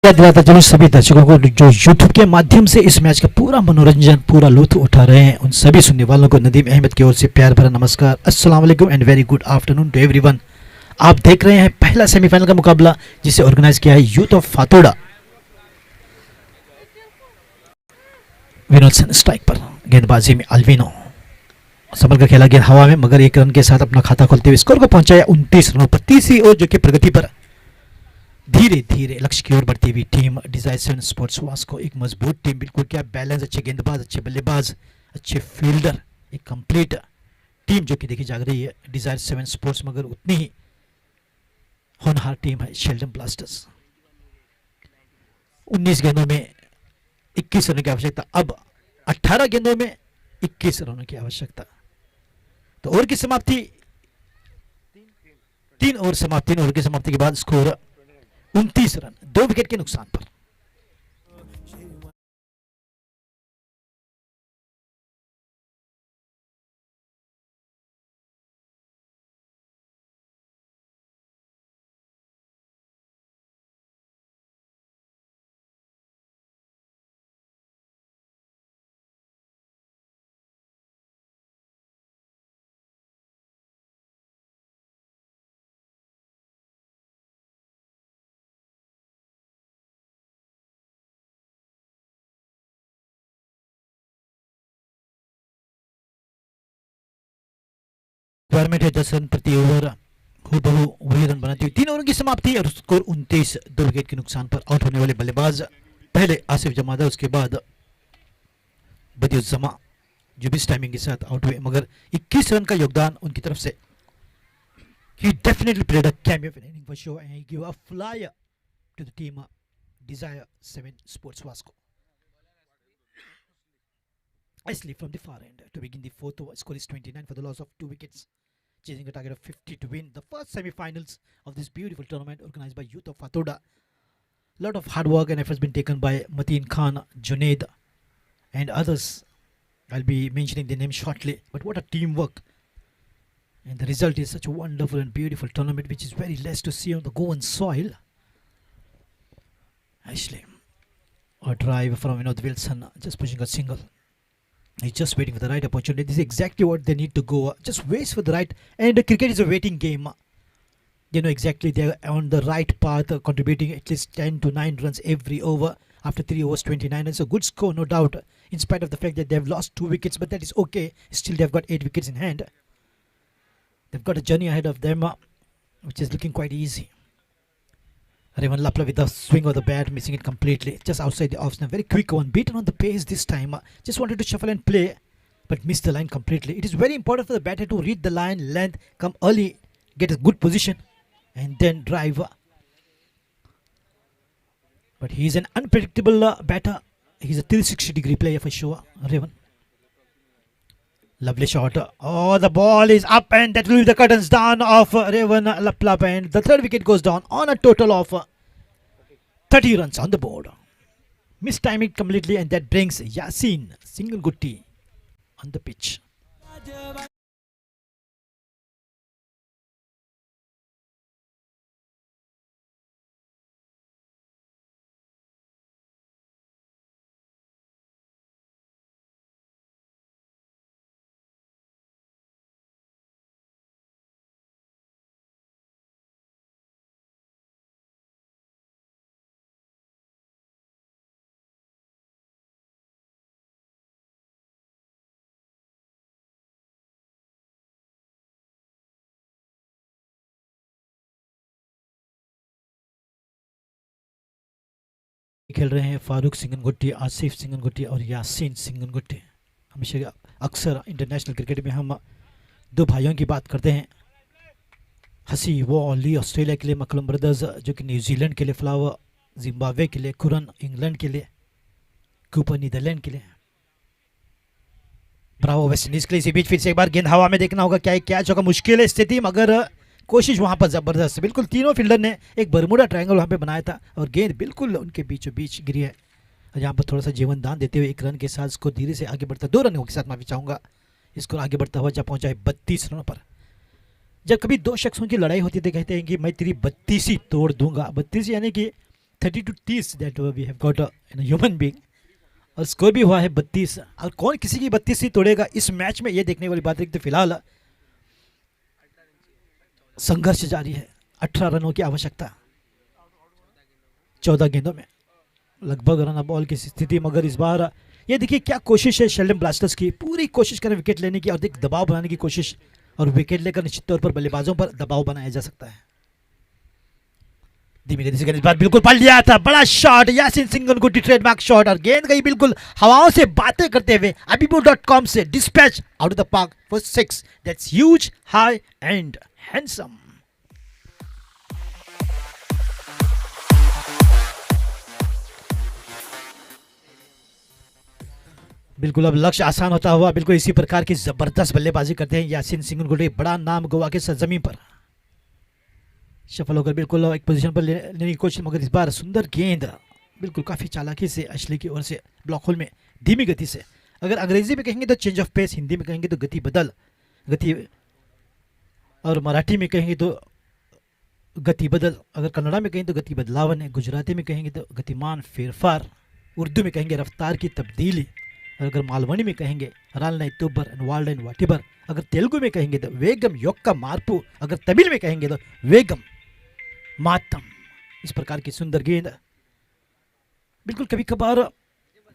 याद दिलाता चलूं सभी दर्शकों को जो YouTube के माध्यम से इस मैच का पूरा मनोरंजन पूरा लुत्फ उठा रहे हैं, उन सभी सुनने वालों को नदीम अहमद की ओर से प्यार भरा नमस्कार, अस्सलाम वालेकुम and very good afternoon to everyone. आप देख रहे हैं पहला सेमीफाइनल का मुकाबला जिसे ऑर्गेनाइज किया है यूथ ऑफ फातोड़ा। विनोदसन स्ट्राइक पर, गेंदबाजी में अल्विनो, संभल का खेला गेंद हवा में मगर एक रन के साथ अपना खाता खोलते हुए स्कोर को पहुंचाया 29 रनों पर। तीसरी ओवर जो कि प्रगति पर धीरे धीरे लक्ष्य की ओर बढ़ती हुई टीम डिजायर 7 स्पोर्ट्स वास्को, एक मजबूत टीम, बिल्कुल क्या बैलेंस, अच्छे गेंदबाज, अच्छे बल्लेबाज, अच्छे फील्डर, एक कंप्लीट टीम जो कि देखी जा रही है डिजायर 7 स्पोर्ट्स, मगर उतनी ही होनहार टीम है शेल्डन ब्लास्टर्स। 19 गेंदों में 21 रनों की आवश्यकता, अब 18 गेंदों में 21 रनों की आवश्यकता। तो ओवर की समाप्ति 3 ओवर की समाप्ति के बाद स्कोर 29 रन 2 विकेट के नुकसान पर। रिक्वायरमेंट है 10 रन प्रति ओवर, हूबहू वही रन बनाती हुई 3 ओवर की समाप्ति और स्कोर 29 2 विकेट के नुकसान पर। आउट होने वाले बल्लेबाज पहले आसिफ जमादा, उसके बाद बदियुज्जमा जो भी इस टाइमिंग के साथ आउट हुए, मगर 21 रन का योगदान उनकी तरफ से। He definitely played a cameo in inning for sure and he gave a flyer to the team Desire 7 Sports Vasco. Nicely from the far end to begin the fourth over. Score is 29 for the loss of 2 wickets, chasing a target of 50 to win the first semi-finals of this beautiful tournament organized by Youth of Fatoda. Lot of hard work and efforts been taken by Mateen Khan, Junaid and others. I'll be mentioning their names shortly, but what a teamwork. And the result is such a wonderful and beautiful tournament which is very less to see on the Goan soil. Ashley, a drive from Vinod Wilson, just pushing a single. He's just waiting for the right opportunity. This is exactly what they need to go. Just wait for the right. And cricket is a waiting game. They know exactly they're on the right path, contributing at least 10 to 9 runs every over. After 3 overs, 29. It's a good score, no doubt. In spite of the fact that they've lost 2 wickets, but that is okay. Still, they've got 8 wickets in hand. They've got a journey ahead of them, which is looking quite easy. Revan Lapla with the swing of the bat, missing it completely. Just outside the off stump. Very quick one. Beaten on the pace this time. Just wanted to shuffle and play, but missed the line completely. It is very important for the batter to read the line, length, come early, get a good position, and then drive. But he is an unpredictable batter. He's a 360-degree player for sure, Revan. Lovely shot. Oh, the ball is up and that will be the curtains down of Revan Laplap, and the third wicket goes down on a total of 30 runs on the board. Missed timing completely, and that brings Yasin Singalgutti on the pitch. खेल रहे हैं फारूक सिंगनगुट्टी, आसिफ सिंगनगुट्टी और यासीन सिंगनगुट्टी। हमेशा अक्सर international cricket में हम 2 भाइयों की बात करते हैं। हसी वो अली ऑस्ट्रेलिया के लिए, मकलम ब्रदर्स जो कि न्यूजीलैंड के लिए, फ्लावर जिम्बाब्वे के लिए, कुरन इंग्लैंड के लिए, कूपर नीदरलैंड के लिए, ब्रावो वेस्ट इंडीज के लिए। इसी बीच फिर से एक बार गेंद हवा में, देखना होगा क्या कैच होगा। मुश्किल है स्थिति, मगर कोशिश वहां पर जबरदस्त। बिल्कुल तीनों फील्डर ने एक बरमूडा ट्रायंगल वहां पे बनाया था और गेंद बिल्कुल उनके बीचों बीच गिरी है। यहाँ पर थोड़ा सा जीवन दान देते हुए 1 रन के साथ इसको धीरे से आगे बढ़ता, 2 रनों के साथ माफी चाहूंगा, इसको आगे बढ़ता हुआ जब पहुंचा है 32 रनों पर। जब कभी 2 शख्सों की लड़ाई होती है तो कहते हैं कि मैं तेरी 32 तोड़ दूंगा। 32 यानी कि 32 that we have got in human being, और स्कोर भी हुआ है 32, और कौन किसी की 32 ही तोड़ेगा इस मैच में, ये देखने वाली बात है। तो फिलहाल संघर्ष जारी है, 18 रनों की आवश्यकता 14 गेंदों में, लगभग रन बॉल की स्थिति। मगर इस बार ये देखिए क्या कोशिश है शेल्डन ब्लास्टर्स की, पूरी कोशिश करें विकेट लेने की और एक दबाव बनाने की कोशिश, और विकेट लेकर निश्चित तौर पर बल्लेबाजों पर दबाव बनाया जा सकता है। धीमी गति से इस बार बिल्कुल पढ़ लिया था, बड़ा शॉट यासिन सिंगनगुटी, ट्रेडमार्क शॉट, और गेंद गई बिल्कुल हवाओं से बातें करते हुए abibu.com से dispatch out of the park for 6, that's huge, high and handsome. बिल्कुल अब लक्ष्य आसान होता हुआ, बिल्कुल इसी प्रकार की जबरदस्त बल्लेबाजी करते हैं यासिन सिंगनगुटी, बड़ा नाम गोवा के सरजमीन पर। सफल होकर बिल्कुल एक पोजीशन पर लेने की कोशिश, मगर इस बार सुंदर गेंद बिल्कुल काफ़ी चालाकी से अश्ली की ओर से ब्लॉक होल में धीमी गति से, अगर अंग्रेजी में कहेंगे तो चेंज ऑफ पेस, हिंदी में कहेंगे तो गति बदल, गति, और मराठी में कहेंगे तो गति बदल, अगर कन्नड़ा में कहेंगे तो गति बदलावन है, गुजराती में कहेंगे तो गतिमान फेरफार, उर्दू में कहेंगे रफ्तार की तब्दीली, अगर मालवणी में कहेंगे रालनाई तुब्बर वाल्डन वाटिबर, अगर तेलुगु में कहेंगे तो वेगम योक्का मार्पू, अगर तमिल में कहेंगे तो वेगम मातम। इस प्रकार की सुंदर गेंद, बिल्कुल कभी कभार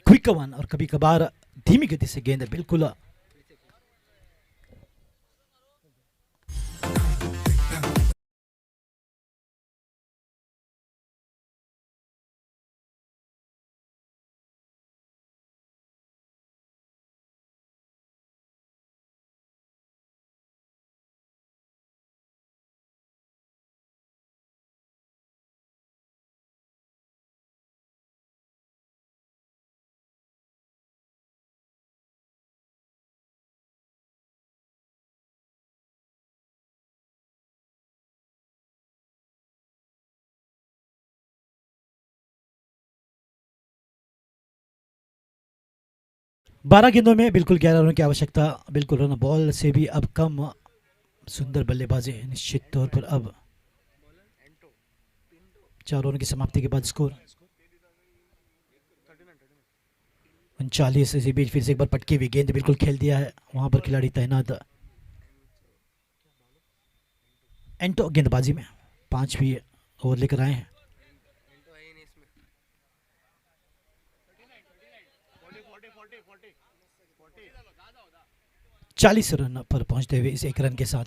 क्विक वन और कभी कभार धीमी गति से गेंद, बिल्कुल बारह गेंदों में बिल्कुल 11 रनों की आवश्यकता, बिल्कुल रन बॉल से भी अब कम। सुंदर बल्लेबाजी निश्चित तौर पर अब 4 ओवर की समाप्ति के बाद स्कोर 39। इसी बीच फिर से एक बार पटकी हुई गेंद बिल्कुल खेल दिया है, वहां पर खिलाड़ी तैनात एंटो गेंदबाजी में 5वीं ओवर लेकर आए हैं। चालीस रन पर पहुंचते हुए इस 1 रन के साथ,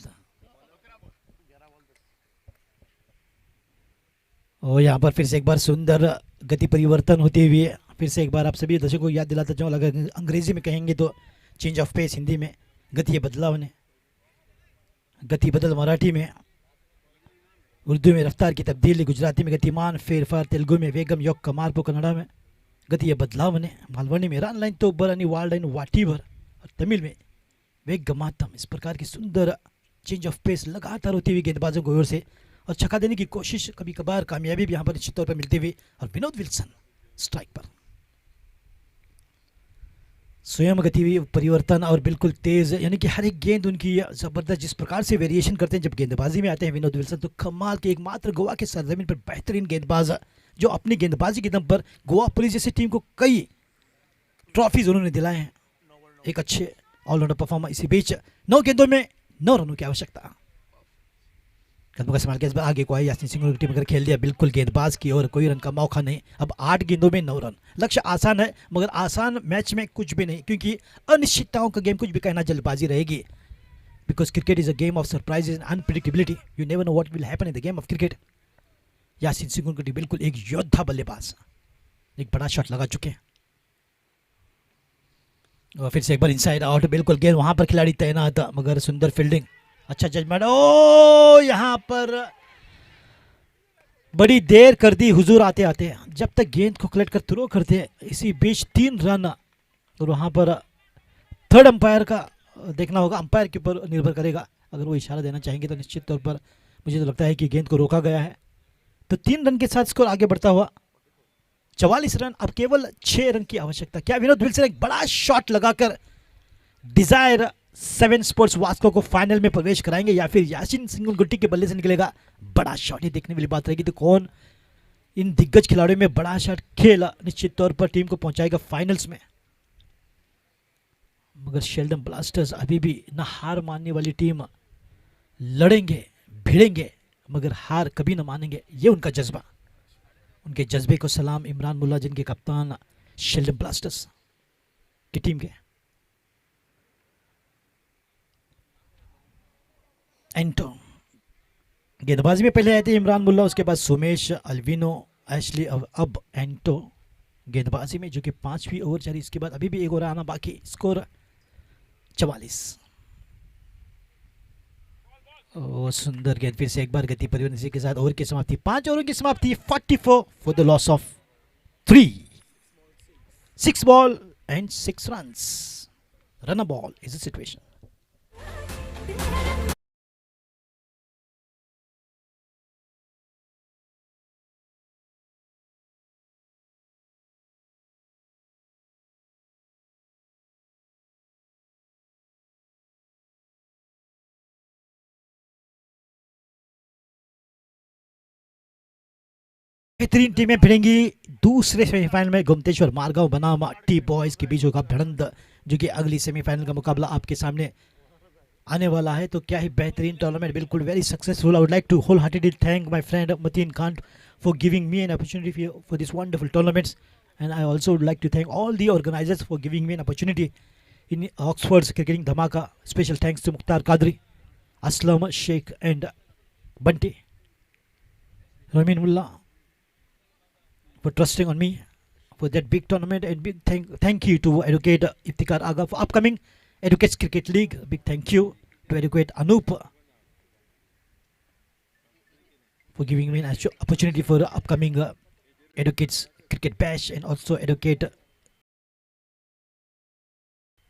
और यहाँ पर फिर से एक बार सुंदर गति परिवर्तन होते हुए, फिर से एक बार आप सभी दर्शकों को याद दिलाता जाऊँ, अगर अंग्रेजी में कहेंगे तो चेंज ऑफ पेस, हिंदी में गति बदलाव ने, गति बदल मराठी में, उर्दू में रफ्तार की तब्दीली, गुजराती में गतिमान फेरफार, तेलुगु में वेगम योग कमारपो, कन्नड़ा में गति बदलाव ने, मालवणी में रान लाइन तो बरनी वाल्डन वाटीवर, और तमिल में वेगमातम। इस प्रकार की सुंदर चेंज ऑफ पेस लगातार होती हुई गेंदबाजों को ओर से, और छक्का देने की कोशिश, कभी कभार कामयाबी भी यहाँ पर निश्चित तौर पर मिलती हुई, और विनोद विल्सन स्ट्राइक पर। स्वयं गति परिवर्तन और बिल्कुल तेज, यानी कि हर एक गेंद उनकी जबरदस्त, जिस प्रकार से वेरिएशन करते हैं जब गेंदबाजी में आते हैं विनोद विल्सन, तो कमाल के एकमात्र गोवा के सरजमीन पर बेहतरीन गेंदबाज, जो अपनी गेंदबाजी के दम पर गोवा पुलिस जैसी टीम को कई ट्रॉफीज उन्होंने दिलाए हैं, एक अच्छे ऑलराउंडर परफॉर्मर। इसी बीच 9 गेंदों में 9 रनों की आवश्यकता, कदमों का इस्तेमाल किया, इस बार आगे को आई यासिन सिंह की टीम अगर खेल दिया बिल्कुल गेंदबाज की और कोई रन का मौका नहीं। अब 8 गेंदों में 9 रन, लक्ष्य आसान है, मगर आसान मैच में कुछ भी नहीं, क्योंकि अनिश्चितताओं का गेम, कुछ भी कहना जल्दबाजी रहेगी, because cricket is a game of surprises and unpredictability, you never know what will happen in the game of cricket. Yasin Singh की बिल्कुल एक योद्धा बल्लेबाज, एक बड़ा शॉट लगा चुके हैं, और फिर से एक बार इनसाइड आउट, बिल्कुल गेंद वहां पर खिलाड़ी तैनात, मगर सुंदर फील्डिंग, अच्छा जजमेंट। ओ यहां पर बड़ी देर कर दी हुजूर आते आते, जब तक गेंद को कलेक्ट कर थ्रो करते, इसी बीच 3 रन, और वहां पर थर्ड अंपायर का देखना होगा, अंपायर के ऊपर निर्भर करेगा, अगर वो इशारा देना चाहेंगे तो निश्चित तौर पर मुझे तो लगता है कि गेंद को रोका गया है। तो 3 रन के साथ स्कोर आगे बढ़ता हुआ 44 रन, अब केवल 6 रन की आवश्यकता। क्या विनोद विल्सन एक बड़ा शॉट लगाकर डिजायर 7 स्पोर्ट्स वास्को को फाइनल में प्रवेश कराएंगे, या फिर यासिन सिंगुल गुट्टी के बल्ले से निकलेगा बड़ा शॉट? ये देखने वाली बात रहेगी। तो कौन इन दिग्गज खिलाड़ियों में बड़ा शॉट खेला निश्चित तौर पर टीम को पहुंचाएगा फाइनल्स में, मगर शेल्डन ब्लास्टर्स अभी भी न हार मानने वाली टीम, लड़ेंगे भिड़ेंगे मगर हार कभी न मानेंगे, ये उनका जज्बा। उनके जज्बे को सलाम इमरान मुल्ला जिनके कप्तान शेल्डन ब्लास्टर्स की टीम के। एंटो गेंदबाजी में पहले आए थे इमरान मुल्ला, उसके बाद सोमेश, अल्विनो, एशली, अब एंटो गेंदबाजी में, जो कि 5वीं ओवर चली। इसके बाद अभी भी एक ओवर आना बाकी, स्कोर 44। ओ सुंदर गेंद, फिर से एक बार गति परिवर्तन इसी के साथ ओवर की समाप्ति, 5 ओवरों की समाप्ति, 44 for the loss of 3, 6 ball and 6 runs. Run a ball is a situation. बेहतरीन टीमें भिड़ेंगी दूसरे सेमीफाइनल में। गुमतेश्वर मारगांव बनाम टी बॉयज के बीच होगा भिड़ंत, जो कि अगली सेमीफाइनल का मुकाबला आपके सामने आने वाला है। तो क्या ही बेहतरीन टूर्नामेंट, बिल्कुल very successful. I would like to wholeheartedly thank my friend Matin Khan for giving me an opportunity for this wonderful tournaments, and I also would like to thank all the organisers for giving me an opportunity in Oxford cricketing Dhamaka. Special thanks to Mukhtar Qadri, Aslam Shaikh and Bunty, Ramin Mulla for trusting on me for that big tournament, and big thank you to Educate Iftikhar Aga for upcoming Educates Cricket League. Big thank you to Educate Anup for giving me an opportunity for upcoming Educates Cricket Bash, and also Educate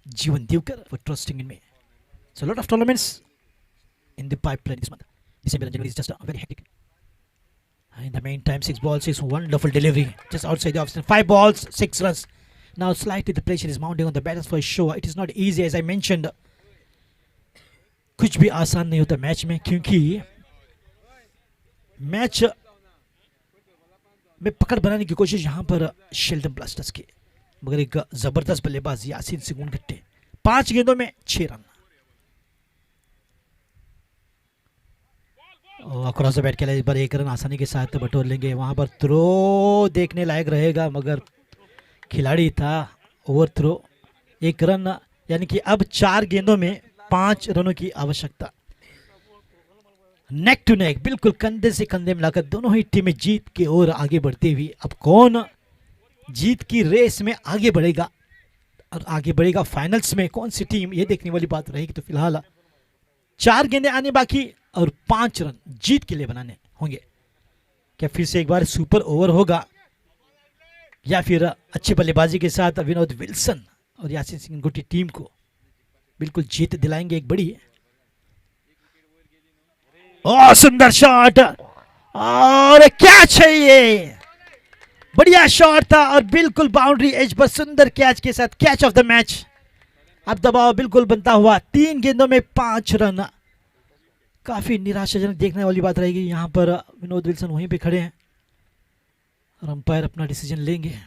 Jeevan Divkar for trusting in me. So a lot of tournaments in the pipeline this month. December and January is just very hectic. In the meantime, 6 balls, 6 wonderful delivery just outside the off spin. 5 balls, 6 runs. Now slightly the pressure is mounting on the batters for sure. It is not easy, as I mentioned. कुछ भी आसान नहीं होता match में, क्योंकि match में पकड़ बनाने की कोशिश यहाँ पर शेल्डन ब्लास्टर्स की, मगर एक जबरदस्त बल्लेबाज यासीन सिगुन गट्टे, 5 गेंदों में 6 रन। क्रॉस बैट खेला, इस बार 1 रन आसानी के साथ बटोर लेंगे। वहां पर थ्रो देखने लायक रहेगा, मगर खिलाड़ी था, ओवर थ्रो, 1 रन, यानी कि अब 4 गेंदों में 5 रनों की आवश्यकता। नेक टू नेक, बिल्कुल कंधे से कंधे मिलाकर दोनों ही टीमें जीत की ओर आगे बढ़ती हुई। अब कौन जीत की रेस में आगे बढ़ेगा और आगे बढ़ेगा फाइनल्स में कौन सी टीम, ये देखने वाली बात रहेगी। तो फिलहाल 4 गेंदें आने बाकी और 5 रन जीत के लिए बनाने होंगे। क्या फिर से एक बार सुपर ओवर होगा, या फिर अच्छी बल्लेबाजी के साथ विनोद विल्सन और यासीन सिंह गुट्टी टीम को बिल्कुल जीत दिलाएंगे एक बड़ी। ओह सुंदर शॉट और कैच है, ये बढ़िया शॉट था और बिल्कुल बाउंड्री एज पर सुंदर कैच के साथ कैच ऑफ द मैच। अब दबाव बिल्कुल बनता हुआ, 3 गेंदों में 5 रन। काफी निराशाजनक देखने वाली बात रहेगी। यहाँ पर विनोद विल्सन वहीं पे खड़े हैं और अंपायर अपना डिसीजन लेंगे।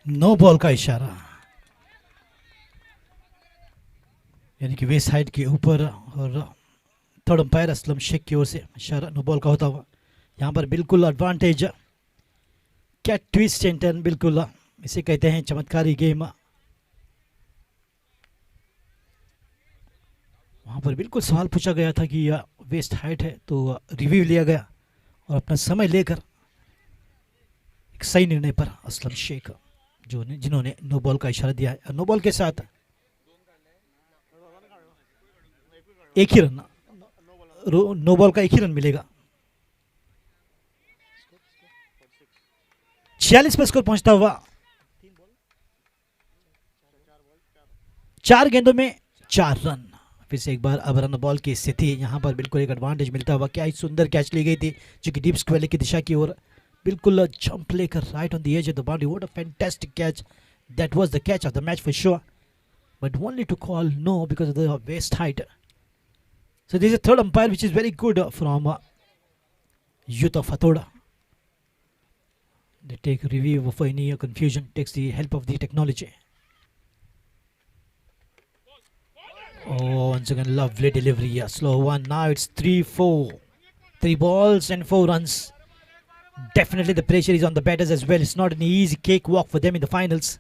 नो बॉल का इशारा, यानी कि वेस्ट साइड के ऊपर, और थर्ड अंपायर असलम शेख की ओर से इशारा नो बॉल का होता हुआ। यहाँ पर बिल्कुल एडवांटेज, क्या ट्विस्ट एंड टर्न, बिल्कुल इसे कहते हैं चमत्कारी गेम। वहाँ पर बिल्कुल सवाल पूछा गया था कि यह वेस्ट हाइट है, तो रिव्यू लिया गया और अपना समय लेकर एक सही निर्णय पर असलम शेख जिन्होंने नो बॉल का इशारा दिया है। नो बॉल के साथ एक ही रन, नो बॉल का एक ही रन मिलेगा। 46 पर स्कोर पहुंचता हुआ, 4 गेंदों में 4 रन। फिर से एक बार अब रन बॉल की स्थिति, यहाँ पर बिल्कुल एक एडवांटेज मिलता हुआ। क्या ही सुंदर कैच ली गई थी जो कि डीप स्क्वायर की दिशा की ओर बिल्कुल जंप लेकर right on the edge of the boundary. What a fantastic catch, that was the catch of the match for sure, but only to call no because of the waist height. So this is a third umpire which is very good from Youth of Hathoda. They take review for any confusion, takes the help of the technology. Oh, once again lovely delivery, yeah, slow one. Now it's 3-4, 3 balls and 4 runs. Definitely the pressure is on the batters as well. It's not an easy cakewalk for them in the finals.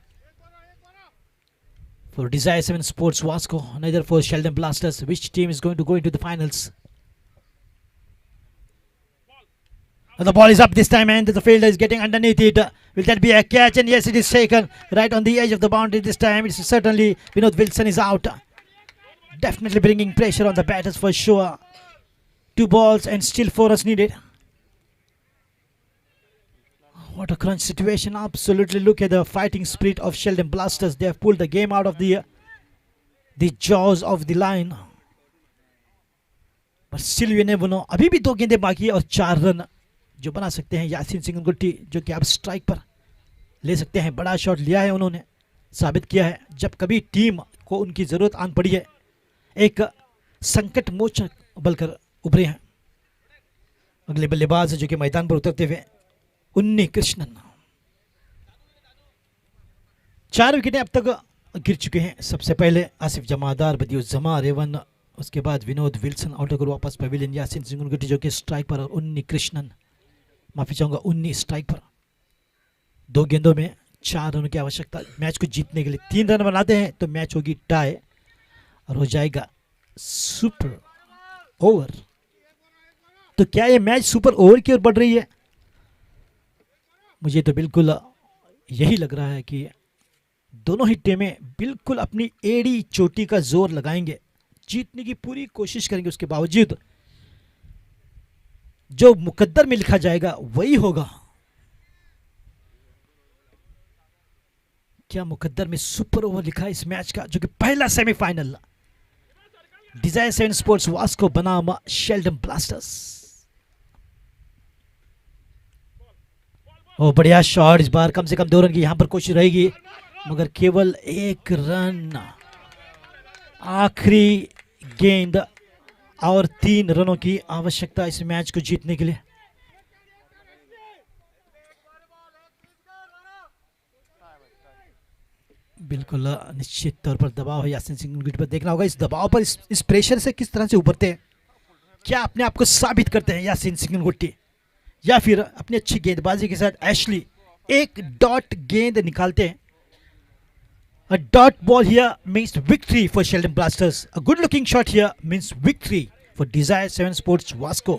For Desire 7 Sports Wasco, neither for Sheldon Blasters. Which team is going to go into the finals? And the ball is up this time, and the fielder is getting underneath it. Will that be a catch? And yes, it is taken right on the edge of the boundary this time. It's certainly Vinod Wilson is out. Definitely bringing pressure on the batters for sure. 2 balls and still 4 runs needed. What a crunch situation. Absolutely look at the fighting spirit of Sheldon Blasters. They have pulled the game out of the jaws of the line. But still you never know. अभी भी 2 गेंदें बाकी है और 4 run जो बना सकते हैं यासीन सिंह गुट्टी, जो कि आप स्ट्राइक पर ले सकते हैं। बड़ा शॉट लिया है उन्होंने, साबित किया है जब कभी टीम को उनकी ज़रूरत आन पड़ी है। एक संकट मोचन बलकर उभरे हैं अगले बल्लेबाज जो कि मैदान पर उतरते हुए उन्नी कृष्णन। 4 विकेटें अब तक गिर चुके हैं। सबसे पहले आसिफ जमादार, बदियुज्जमा रेवन, उसके बाद विनोद विल्सन आउट होकर वापस पवेलियन, यासीन सिंह गुट्टी जो कि स्ट्राइक पर, और उन्नी कृष्णन, माफी चाहूंगा, उन्नी स्ट्राइक पर। 2 गेंदों में 4 रनों की आवश्यकता मैच को जीतने के लिए। 3 रन बनाते हैं तो मैच होगी टाई और हो जाएगा सुपर ओवर। तो क्या ये मैच सुपर ओवर की ओर बढ़ रही है? मुझे तो बिल्कुल यही लग रहा है कि दोनों ही टीमें बिल्कुल अपनी एड़ी चोटी का जोर लगाएंगे, जीतने की पूरी कोशिश करेंगे। उसके बावजूद जो मुकद्दर में लिखा जाएगा वही होगा। क्या मुकद्दर में सुपर ओवर लिखा है इस मैच का, जो कि पहला सेमीफाइनल डिजायर 7 स्पोर्ट्स वास्को बनाम शेल्डन ब्लास्टर्स। ओ बढ़िया शॉट, इस बार कम से कम 2 रन की यहां पर कोशिश रहेगी, मगर केवल 1 रन। आखिरी गेंद और 3 रनों की आवश्यकता इस मैच को जीतने के लिए। बिल्कुल निश्चित तौर पर दबाव है यासीन सिंह गुट्टी पर। देखना होगा इस दबाव पर, इस प्रेशर से किस तरह से उभरते हैं। क्या अपने आप को साबित करते हैं यासीन सिंह गुट्टी, या फिर अपनी अच्छी गेंदबाजी के साथ एशली एक डॉट गेंद निकालते हैं। A dot ball here means victory for Sheldon Blasters. A good looking shot here means victory for Desire 7 Sports Wasco.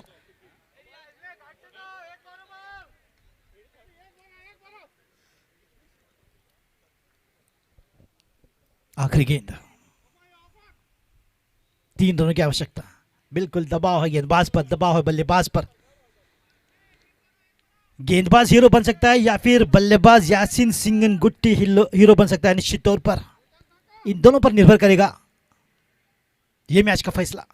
आखिरी गेंद, 3 रनों की आवश्यकता। बिल्कुल दबाव है गेंदबाज पर, दबाव है बल्लेबाज पर। गेंदबाज हीरो बन सकता है या फिर बल्लेबाज यासीन सिंह गुट्टी हीरो बन सकता है। निश्चित तौर पर इन दोनों पर निर्भर करेगा ये मैच का फैसला।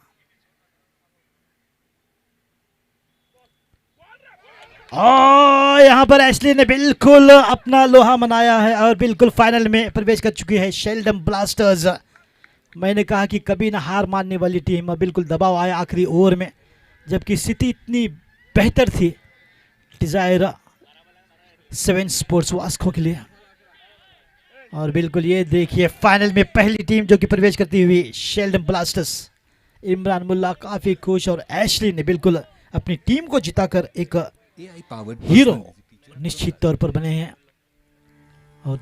और यहां पर एशली ने बिल्कुल अपना लोहा मनाया है और बिल्कुल फाइनल में प्रवेश कर चुकी है शेल्डन ब्लास्टर्स। मैंने कहा कि कभी ना हार मानने वाली टीम, बिल्कुल दबाव आया आखिरी ओवर में जबकि स्थिति इतनी बेहतर थी डिजायर 7 स्पोर्ट्स वास्को के लिए। और बिल्कुल ये देखिए फाइनल में पहली टीम जो कि प्रवेश करती हुई शेल्डन ब्लास्टर्स। इमरान मुल्ला काफी खुश और एशली ने बिल्कुल अपनी टीम को जिताकर एक हीरो निश्चित तौर पर बने हैं। और